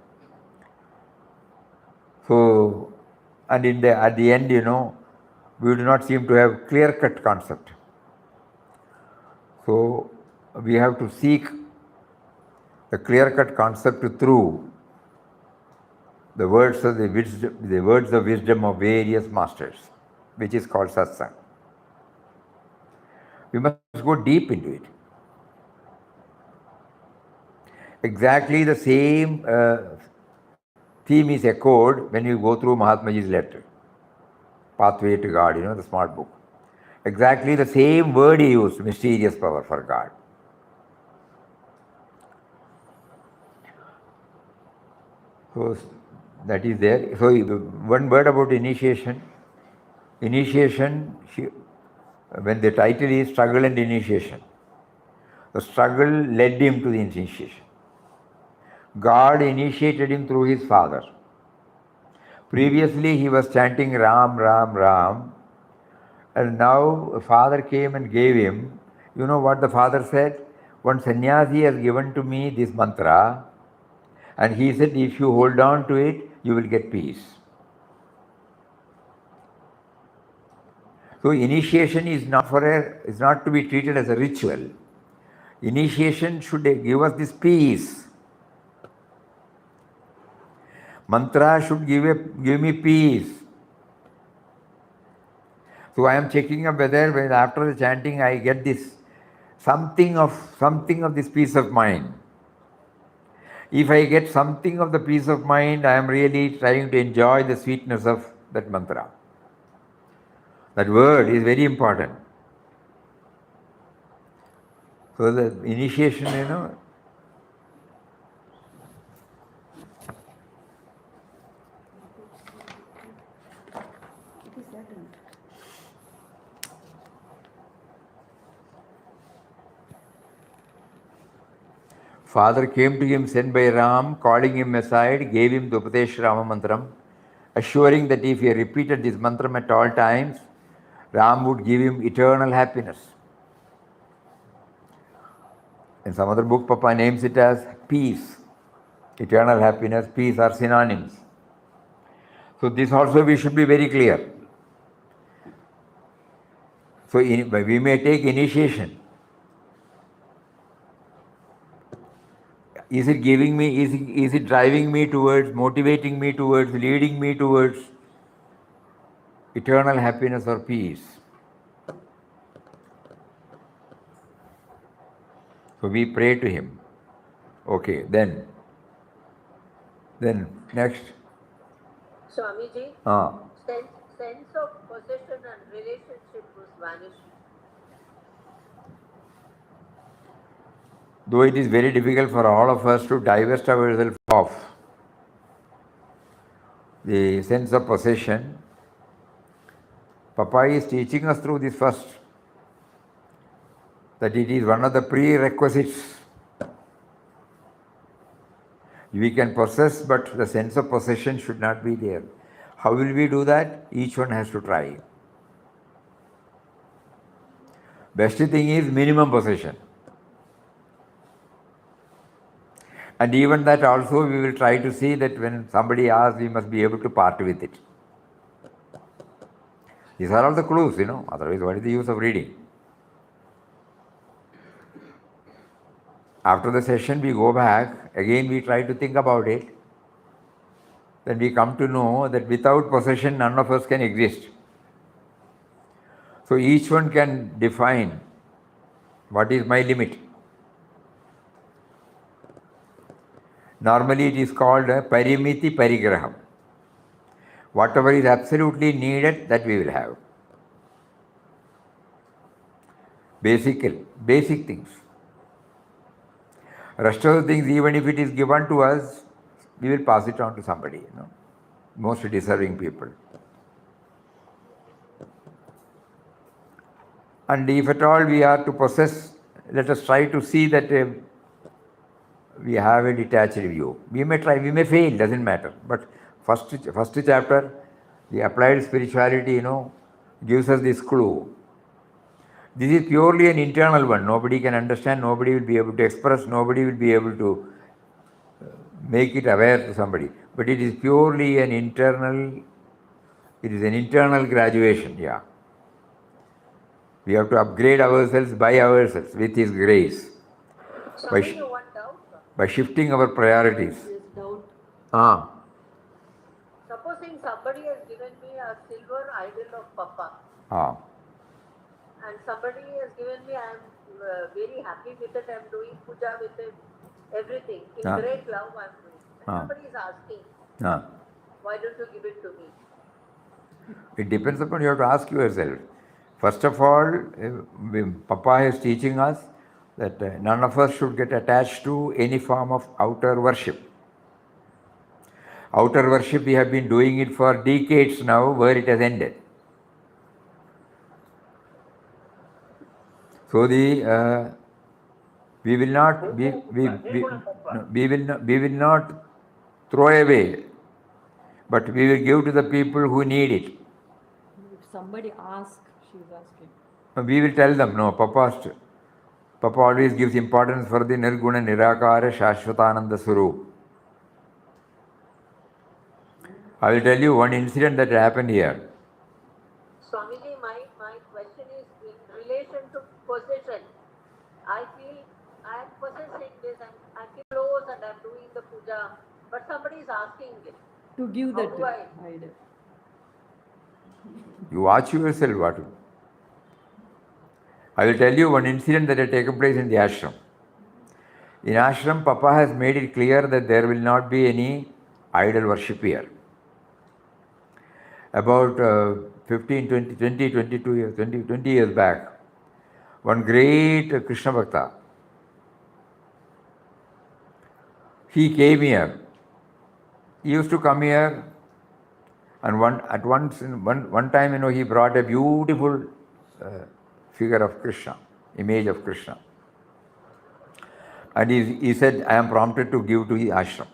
So, and at the end, we do not seem to have clear-cut concept. So we have to seek the clear-cut concept through the words of wisdom of various masters, which is called Satsang. We must go deep into it. Exactly the same theme is echoed when you go through Mahatmaji's letter, Pathway to God, the smart book. Exactly the same word he used, mysterious power for God. So that is there. So one word about initiation. Initiation, when the title is Struggle and Initiation, the struggle led him to the initiation. God initiated him through his father. Previously he was chanting Ram, Ram, Ram, and now a father came and gave him, you know what the father said? One sannyasi has given to me this mantra, and he said, if you hold on to it, you will get peace. So initiation is not to be treated as a ritual. Initiation should give us this peace. Mantra should give me peace. So I am checking up whether after the chanting I get this something of this peace of mind. If I get something of the peace of mind, I am really trying to enjoy the sweetness of that mantra. That word is very important. So the initiation, Father came to him sent by Ram, calling him aside, gave him the Upadesh Rama Mantram, assuring that if he repeated this mantram at all times, Ram would give him eternal happiness. In some other book, Papa names it as peace. Eternal happiness, peace are synonyms. So this also we should be very clear. So we may take initiation. Is it giving me, is it driving me towards, motivating me towards, leading me towards eternal happiness or peace? So we pray to him. Okay, then next. Swamiji, sense of possession and relationship was vanishing. Though it is very difficult for all of us to divest ourselves of the sense of possession, Papa is teaching us through this first, that it is one of the prerequisites. We can possess, but the sense of possession should not be there. How will we do that? Each one has to try. Best thing is minimum possession. And even that also we will try to see that when somebody asks, we must be able to part with it. These are all the clues, otherwise what is the use of reading? After the session we go back, again we try to think about it. Then we come to know that without possession none of us can exist. So each one can define what is my limit. Normally it is called parimiti parigraham. Whatever is absolutely needed, that we will have. Basic things. Rest of the things, even if it is given to us, we will pass it on to somebody, most deserving people. And if at all we are to possess, let us try to see that we have a detached view. We may try, we may fail, doesn't matter. But first chapter, the applied spirituality, gives us this clue. This is purely an internal one. Nobody can understand, nobody will be able to express, nobody will be able to make it aware to somebody. But it is purely an internal, it is an internal graduation, yeah. We have to upgrade ourselves by ourselves with His grace. Swami, you want doubt? By shifting our priorities. Yes, doubt. Supposing somebody has given me a silver idol of Papa, and somebody has given me, I am very happy with it, I am doing puja with it, everything. In great love I am doing. And somebody is asking, why don't you give it to me? It depends upon, you have to ask yourself. First of all, Papa is teaching us that none of us should get attached to any form of outer worship. Outer worship, we have been doing it for decades now, where it has ended. So we will not throw away, but we will give to the people who need it. If somebody asks, she is asking. We will tell them, no, Papa always gives importance for the Nirguna Nirakara Shashvatananda Swarup. I will tell you one incident that happened here. Swamiji, my question is in relation to possession. I feel I am possessing this and I feel close and I am doing the puja, but somebody is asking it. To give that I idol. You watch yourself, what? I will tell you one incident that had taken place in the ashram. In ashram, Papa has made it clear that there will not be any idol worship here. About 20 years back, one great Krishna Bhakta, he came here. He used to come here, and one time, he brought a beautiful figure of Krishna, image of Krishna. And he said, I am prompted to give to the ashram.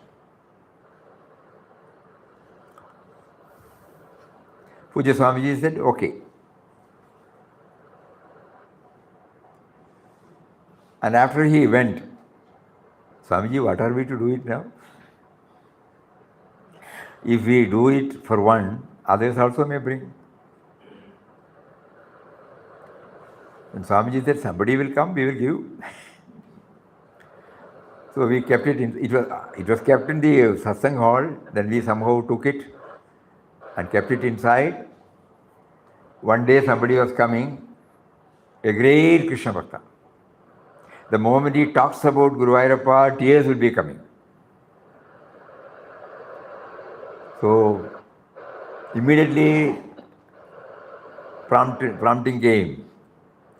Puja Swamiji said, okay. And after he went, Swamiji, what are we to do it now? If we do it for one, others also may bring. And Swamiji said, somebody will come, we will give. So we kept it in, it was kept in the Satsang hall, then we somehow took it and kept it inside. One day somebody was coming, a great Krishna Bhakta. The moment he talks about Guru Vairappa, tears will be coming. So immediately prompting came,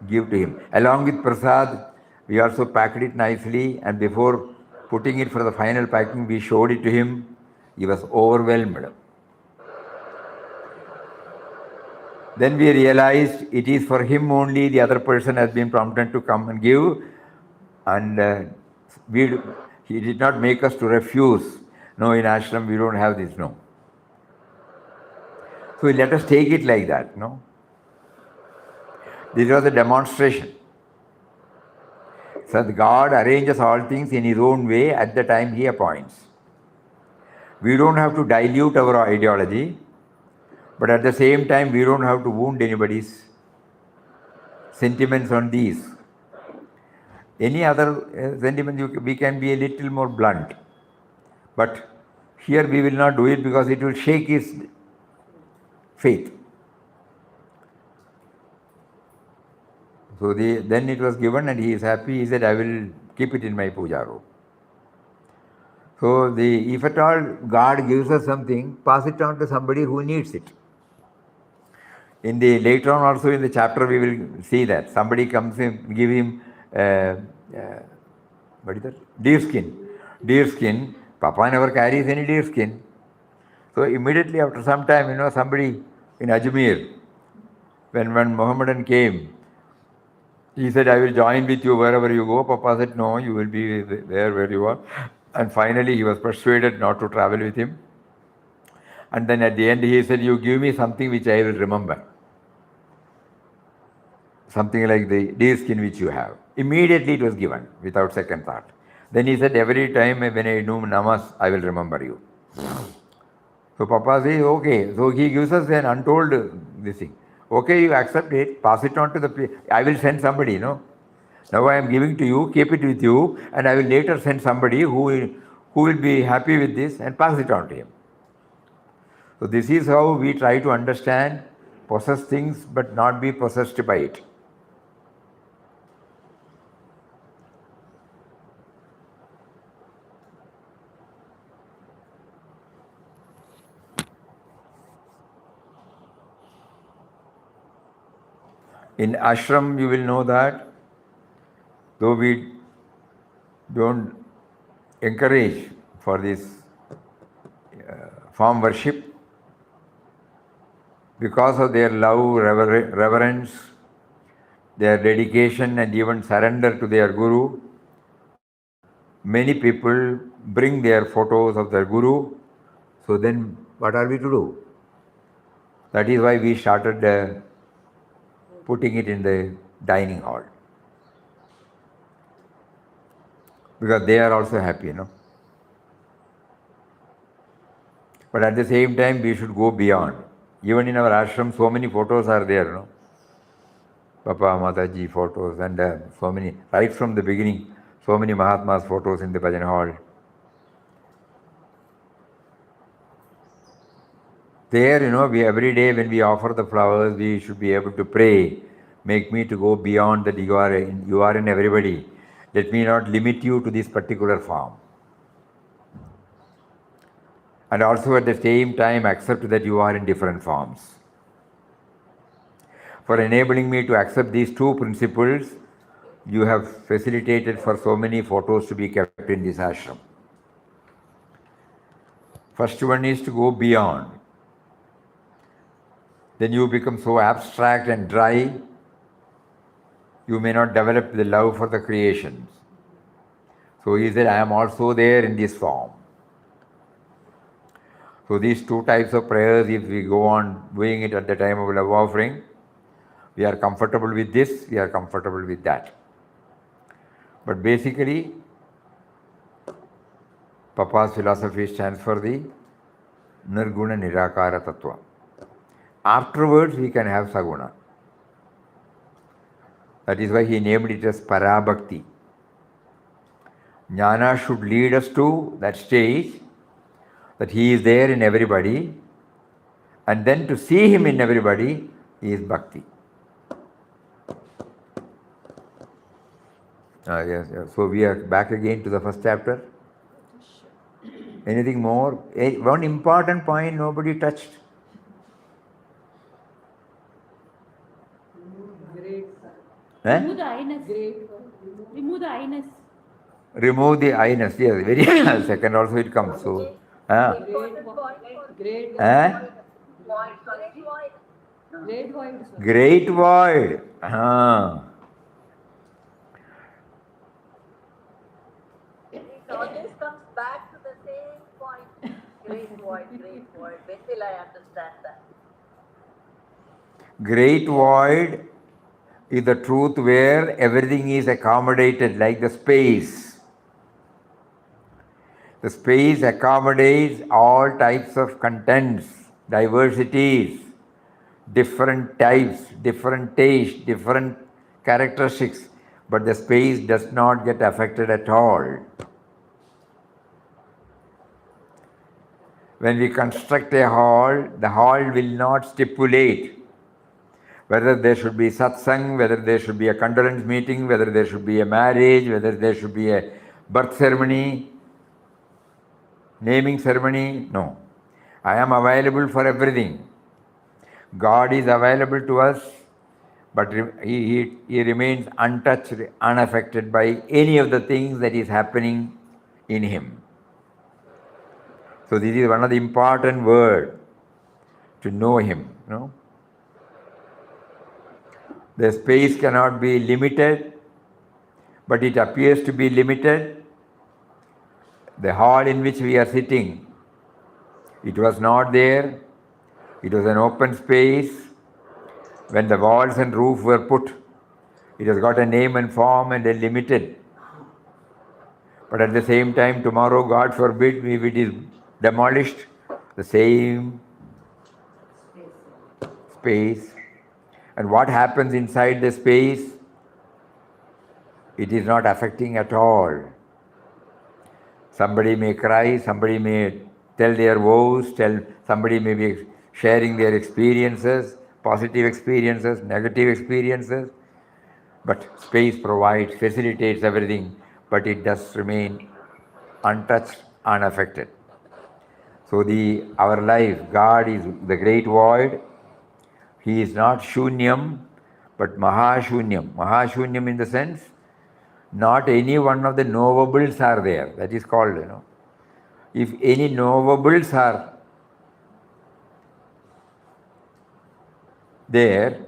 give to him. Along with Prasad, we also packed it nicely, and before putting it for the final packing, we showed it to him. He was overwhelmed. Then we realized it is for him only, the other person has been prompted to come and give, and he did not make us to refuse. No, in ashram we don't have this, no. So let us take it like that, no. This was a demonstration. So God arranges all things in His own way at the time He appoints. We don't have to dilute our ideology, but at the same time we don't have to wound anybody's sentiments on these. Any other sentiment, we can be a little more blunt. But here we will not do it because it will shake his faith. So then it was given and he is happy. He said, I will keep it in my puja room. So if at all God gives us something, pass it on to somebody who needs it. Later on also in the chapter we will see that. Somebody comes in, give him what is that? Deer skin. Papa never carries any deer skin. So immediately after some time, somebody in Ajmer, when Mohammedan came, He said, I will join with you wherever you go. Papa said, no, you will be there where you are. And finally, he was persuaded not to travel with him. And then at the end, he said, you give me something which I will remember. Something like the deer skin which you have. Immediately it was given without second thought. Then he said, every time when I do namas, I will remember you. So Papa says, okay. So he gives us an untold this thing. Okay, you accept it, pass it on to the, I will send somebody, no? Now I am giving to you, keep it with you, and I will later send somebody who will be happy with this and pass it on to him. So this is how we try to understand, possess things, but not be possessed by it. In ashram, you will know that, though we don't encourage for this form worship, because of their love, reverence, their dedication and even surrender to their guru, many people bring their photos of their guru. So then what are we to do? That is why we started putting it in the dining hall. Because they are also happy, you know. But at the same time, we should go beyond. Even in our ashram, so many photos are there, you know. Papa, Mataji photos and so many, right from the beginning, so many Mahatmas photos in the bhajan hall. There, you know, we every day when we offer the flowers, we should be able to pray, make me to go beyond that you are in everybody. Let me not limit you to this particular form. And also at the same time accept that you are in different forms. For enabling me to accept these two principles, you have facilitated for so many photos to be kept in this ashram. First one is to go beyond. Then you become so abstract and dry, you may not develop the love for the creations. So he said, I am also there in this form. So these two types of prayers, if we go on doing it at the time of love offering, we are comfortable with this, we are comfortable with that. But basically, Papa's philosophy stands for the Nirguna Nirakara Tattva. Afterwards, we can have Saguna. That is why he named it as Parabhakti. Jnana should lead us to that stage that he is there in everybody, and then to see him in everybody is Bhakti. Yes. So we are back again to the first chapter. Anything more? One important point nobody touched. Great. Remove the I-ness. Remove the I-ness. Remove the I-ness. Yes, very second also it comes. So, Important point for Great. void. Great void. Great void. Sir. great void. It always comes back to the same point. Great void, great void. When will I understand that? Great void is the truth where everything is accommodated, like the space. The space accommodates all types of contents, diversities, different types, different tastes, different characteristics, but the space does not get affected at all. When we construct a hall, the hall will not stipulate whether there should be satsang, whether there should be a condolence meeting, whether there should be a marriage, whether there should be a birth ceremony, naming ceremony. No. I am available for everything. God is available to us, but he remains untouched, unaffected by any of the things that is happening in him. So this is one of the important words to know him. You know? The space cannot be limited, but it appears to be limited. The hall in which we are sitting, it was not there. It was an open space. When the walls and roof were put, it has got a name and form and a limited. But at the same time, tomorrow, God forbid, if it is demolished, the same space. And what happens inside the space, it is not affecting at all. Somebody may cry, somebody may tell their woes, somebody may be sharing their experiences, positive experiences, negative experiences. But space provides, facilitates everything, but it does remain untouched, unaffected. So our life, God is the great void. He is not Shunyam, but Mahashunyam. Mahashunyam in the sense, not any one of the knowables are there. That is called, If any knowables are there,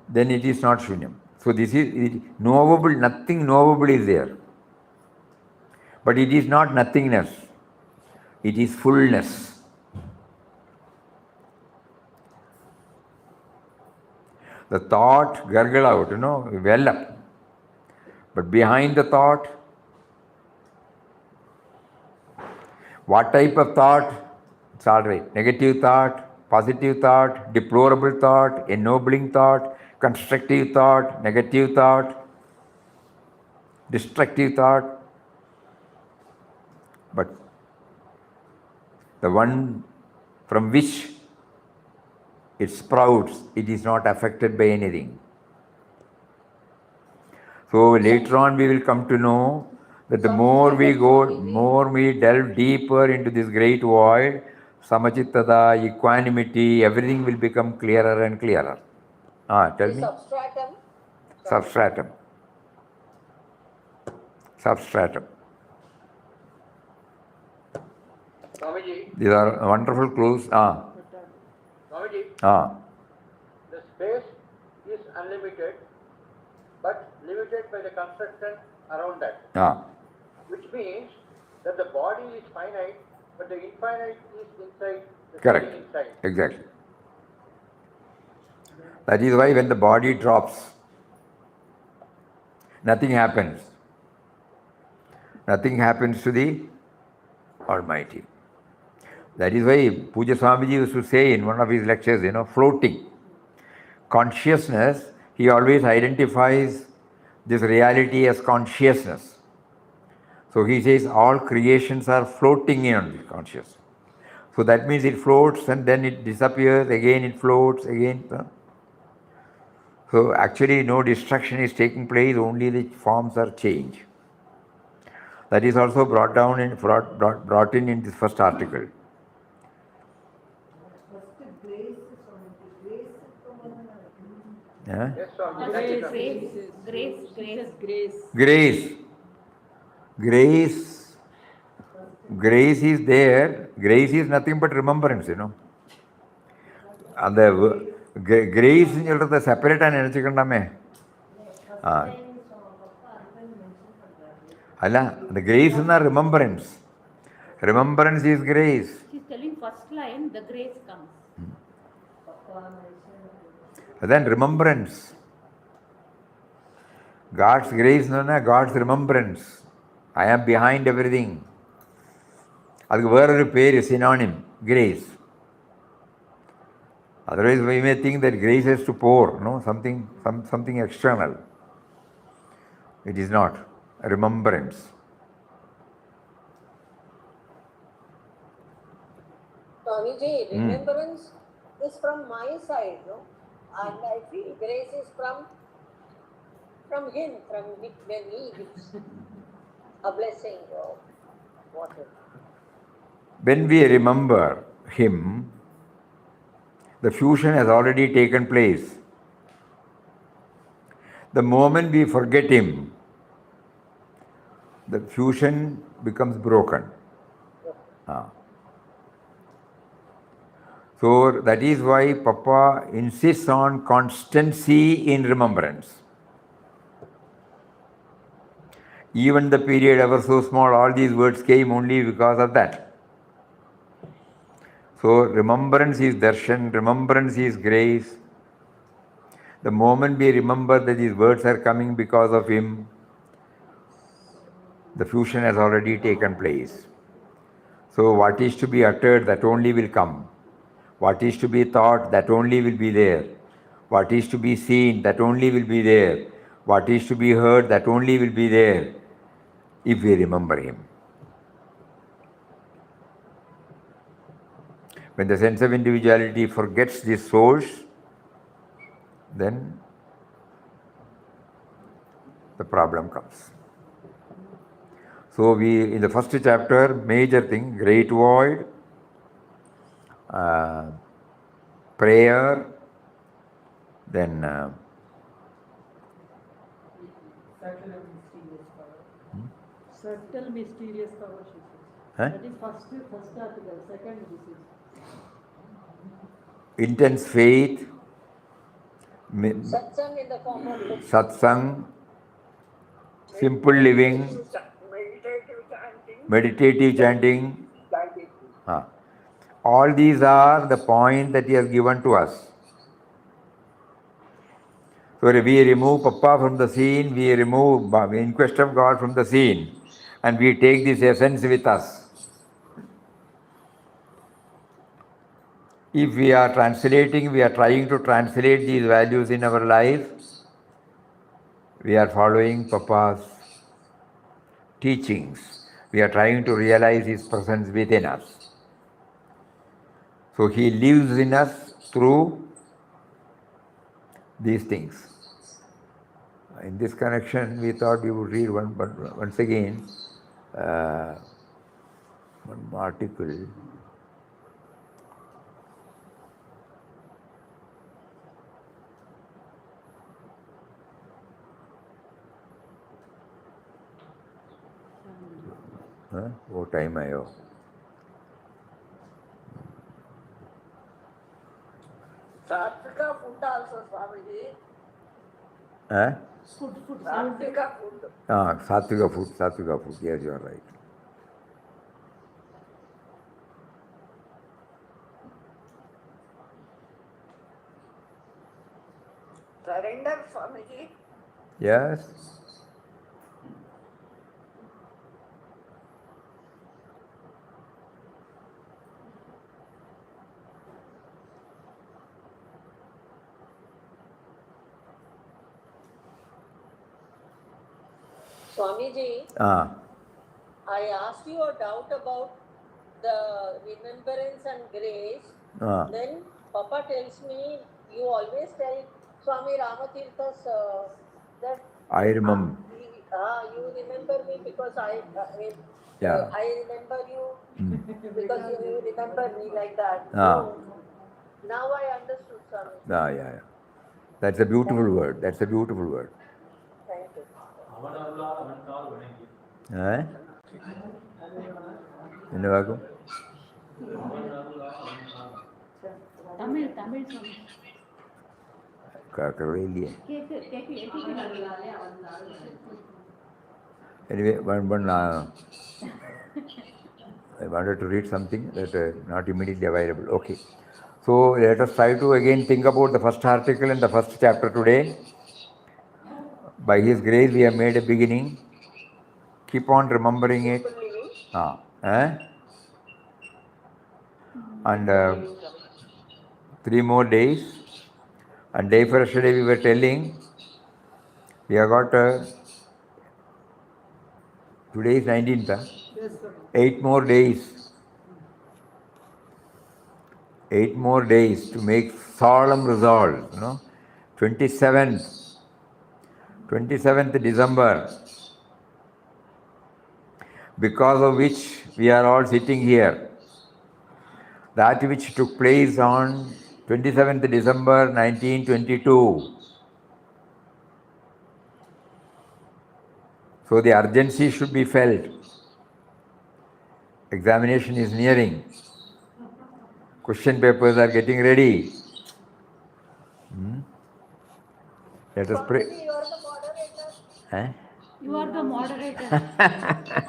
then it is not Shunyam. So this is knowable, nothing knowable is there. But it is not nothingness. It is fullness. The thought gurgle out, well up. But behind the thought, what type of thought? It's all right. Negative thought, positive thought, deplorable thought, ennobling thought, constructive thought, negative thought, destructive thought. But the one from which it sprouts, it is not affected by anything. So later on we will come to know that the more we go, more we delve deeper into this great void, samachittada, equanimity, everything will become clearer and clearer. Tell me. Substratum. Substratum. Substratum. Swamiji, These are wonderful clues. Swamiji, the space is unlimited, but limited by the construction around that. Which means that the body is finite, but the infinite is inside the Correct. space inside. Exactly. That is why when the body drops, nothing happens. Nothing happens to the Almighty. That is why Puja Swamiji used to say in one of his lectures, floating. Consciousness, he always identifies this reality as consciousness. So he says all creations are floating in on the consciousness. So that means it floats and then it disappears, again it floats, again. So actually no destruction is taking place, only the forms are changed. That is also brought in this first article. Yes, Swamiji. Grace is there. Grace is nothing but remembrance, And the grace is separate and the grace is not remembrance. Remembrance is grace. She's telling first line, the grace comes. Then remembrance. God's grace, God's remembrance. I am behind everything. That's a synonym, grace. Otherwise, we may think that grace has to pour, something external. It is not. Remembrance. Swamiji, remembrance is from my side, no? And I feel grace is from him, when he gives a blessing or whatever. When we remember him, the fusion has already taken place. The moment we forget him, the fusion becomes broken. So that is why Papa insists on constancy in remembrance. Even the period ever so small, all these words came only because of that. So remembrance is darshan, remembrance is grace. The moment we remember that these words are coming because of him, the fusion has already taken place. So what is to be uttered, that only will come. What is to be thought, that only will be there. What is to be seen, that only will be there. What is to be heard, that only will be there, if we remember him. When the sense of individuality forgets this source, then the problem comes. So we, in the first chapter, major thing, great void, prayer, then Subtle and mysterious power. Subtle, mysterious power, she says. Huh? That is first article. Second, this is. intense faith, Satsang in the form of book. satsang, simple living, meditative chanting. All these are the point that he has given to us. So we remove Papa from the scene, we remove inquest of God from the scene, and we take this essence with us. If we are translating, we are trying to translate these values in our life, we are following Papa's teachings. We are trying to realize his presence within us. So he lives in us through these things. In this connection, we thought we would read once again one article. What time I have? Satvika food also, Swamiji. Food. Satvika food. Satvika food. Yes, you are right. Surrender, Swamiji. Yes. Swamiji, I asked you a doubt about the remembrance and grace. Then Papa tells me, you always tell Swami Ramatirtha's that I remember. You remember me because I remember you because you remember me like that. So, now I understood, Swami. Yeah. That's a beautiful word. That's a beautiful word. Thank you. என்ன வாக்கும் Tamil Swami. கேட்கறவே இல்லையே. கேக்கு Anyway, one I wanted to read something that not immediately available. Okay. So let us try to again think about the first article in the first chapter today. By His grace, we have made a beginning. Keep on remembering it. And 3 more days. And day for yesterday we were telling, we have got today is 19th. Yes, sir. 8 more days. 8 more days to make solemn resolve. 27th December, because of which we are all sitting here. That which took place on 27th December 1922. So the urgency should be felt. Examination is nearing. Question papers are getting ready. Let us pray. Swamiji, you are the moderator. You are the moderator.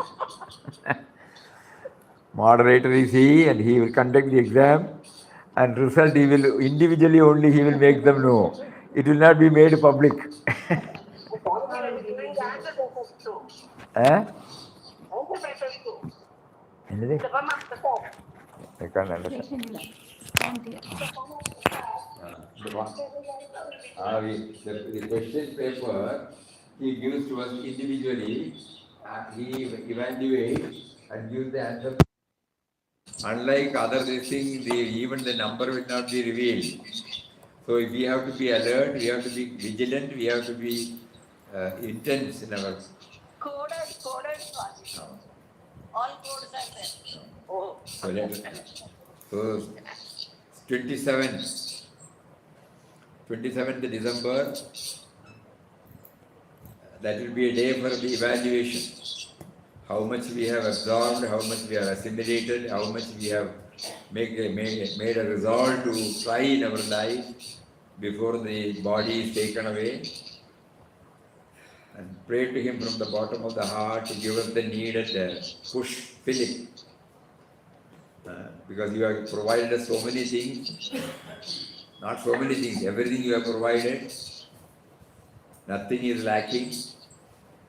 Moderator is he, and he will conduct the exam, and result he will individually only he will make them know. It will not be made public. Swamiji, I was doing the answer papers too. Answer papers too. Anything? The one of the top. I can't understand. Question ಇಲ್ಲ. Can't hear. The question paper he gives to us individually, he evaluates and gives the answer. Unlike other things, even the number will not be revealed. So we have to be alert, we have to be vigilant, we have to be intense in our. Coded, Swamiji. All codes are there. Oh. So 27th December, that will be a day for the evaluation. How much we have absorbed, how much we have assimilated, how much we have made a resolve to try in our life before the body is taken away. And pray to him from the bottom of the heart to give us the needed push, fillip. Because you have provided us so many things, not so many things, everything you have provided, nothing is lacking,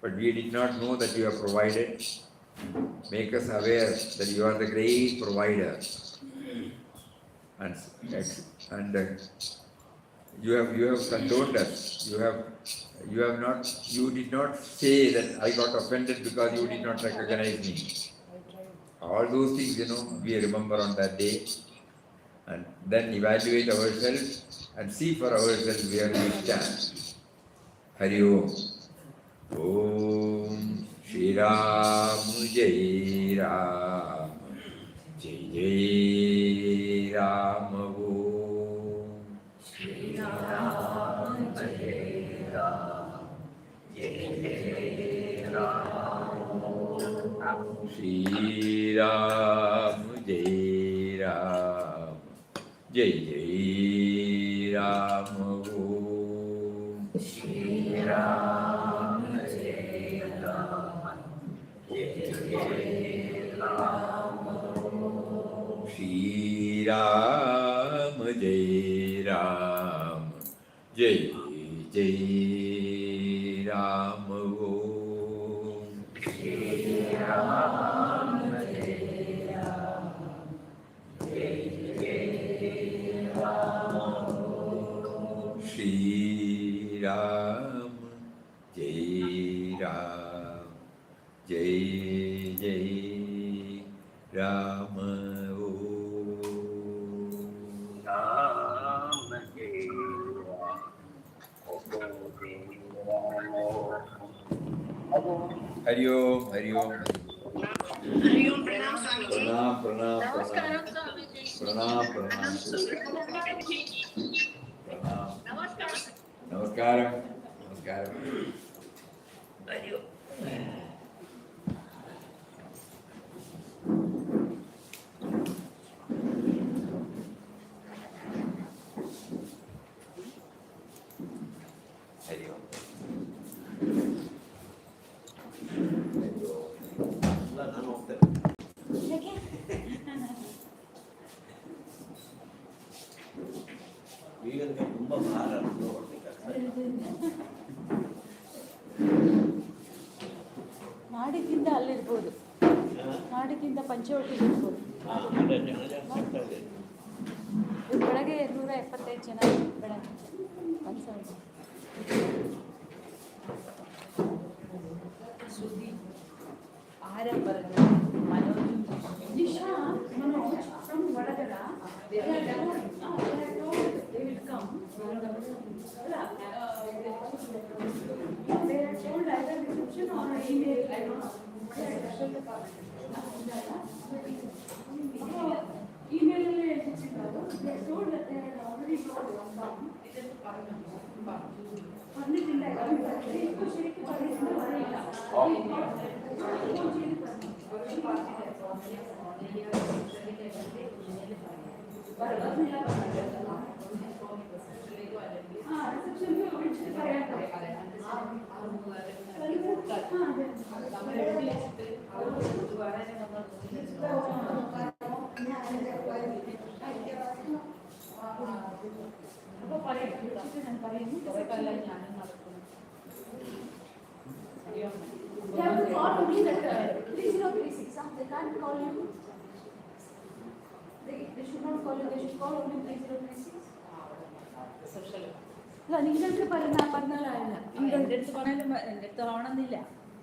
but we did not know that you have provided. Make us aware that you are the great provider, and you have condoned us. You did not say that I got offended because you did not recognize me. All those things, we remember on that day, and then evaluate ourselves and see for ourselves where we stand. Hari Om. Om Shri Ram Jai Ram Jai Jai Ram Om Shri Ram Jai Ram Jai Jai Ram Shri Ram Jai Ram Jai Jai Ram Om Shri Ram Jai Ram Jai Jai Ram Shri Ram Jai Ram Jai Jai Ram Shri Ram Jai Ram Jai Jai Ram Shri Ram Jai Ram Jai Jai Ram Ram Jai Hari Om, Hari Om. Hari Om, Pranam Swamiji. Pranam. Namaskaram Swamiji. Pranam. Namaskaram. Hari Om. Hari Om. ಈಗಲೇ ತುಂಬ ಭಾರ ನಾಡಿದ್ದಿಂದ ಅಲ್ಲಿರ್ಬೋದು, ನಾಡಿದ್ದಿಂದ ಪಂಚವಟಿಗೆ ಇರ್ಬೋದು. ಬೆಳಗ್ಗೆ 175 ಜನ ಬೆಳಗ್ಗೆ 1,000. ಸುದ್ದಿ ಆರಂಭ Manoj Nisha, Manoj from Vadagara, they will come. They are told either reception or email. I don't know. Email they told that they had already told one come. അപ്പോൾ പറയാം വിളിച്ചിട്ട് ഞാൻ പറയുന്നു കുറേ കാലമായി ഞാനും നടക്കുന്നു. They have to call only that 3036. They can't call you. They should not call you. They should call only 3036. അല്ല നിങ്ങൾക്ക് പറഞ്ഞാലല്ല എൻ്റെ അടുത്ത് പറഞ്ഞാലും എൻ്റെ അടുത്ത് ആവണമെന്നില്ല.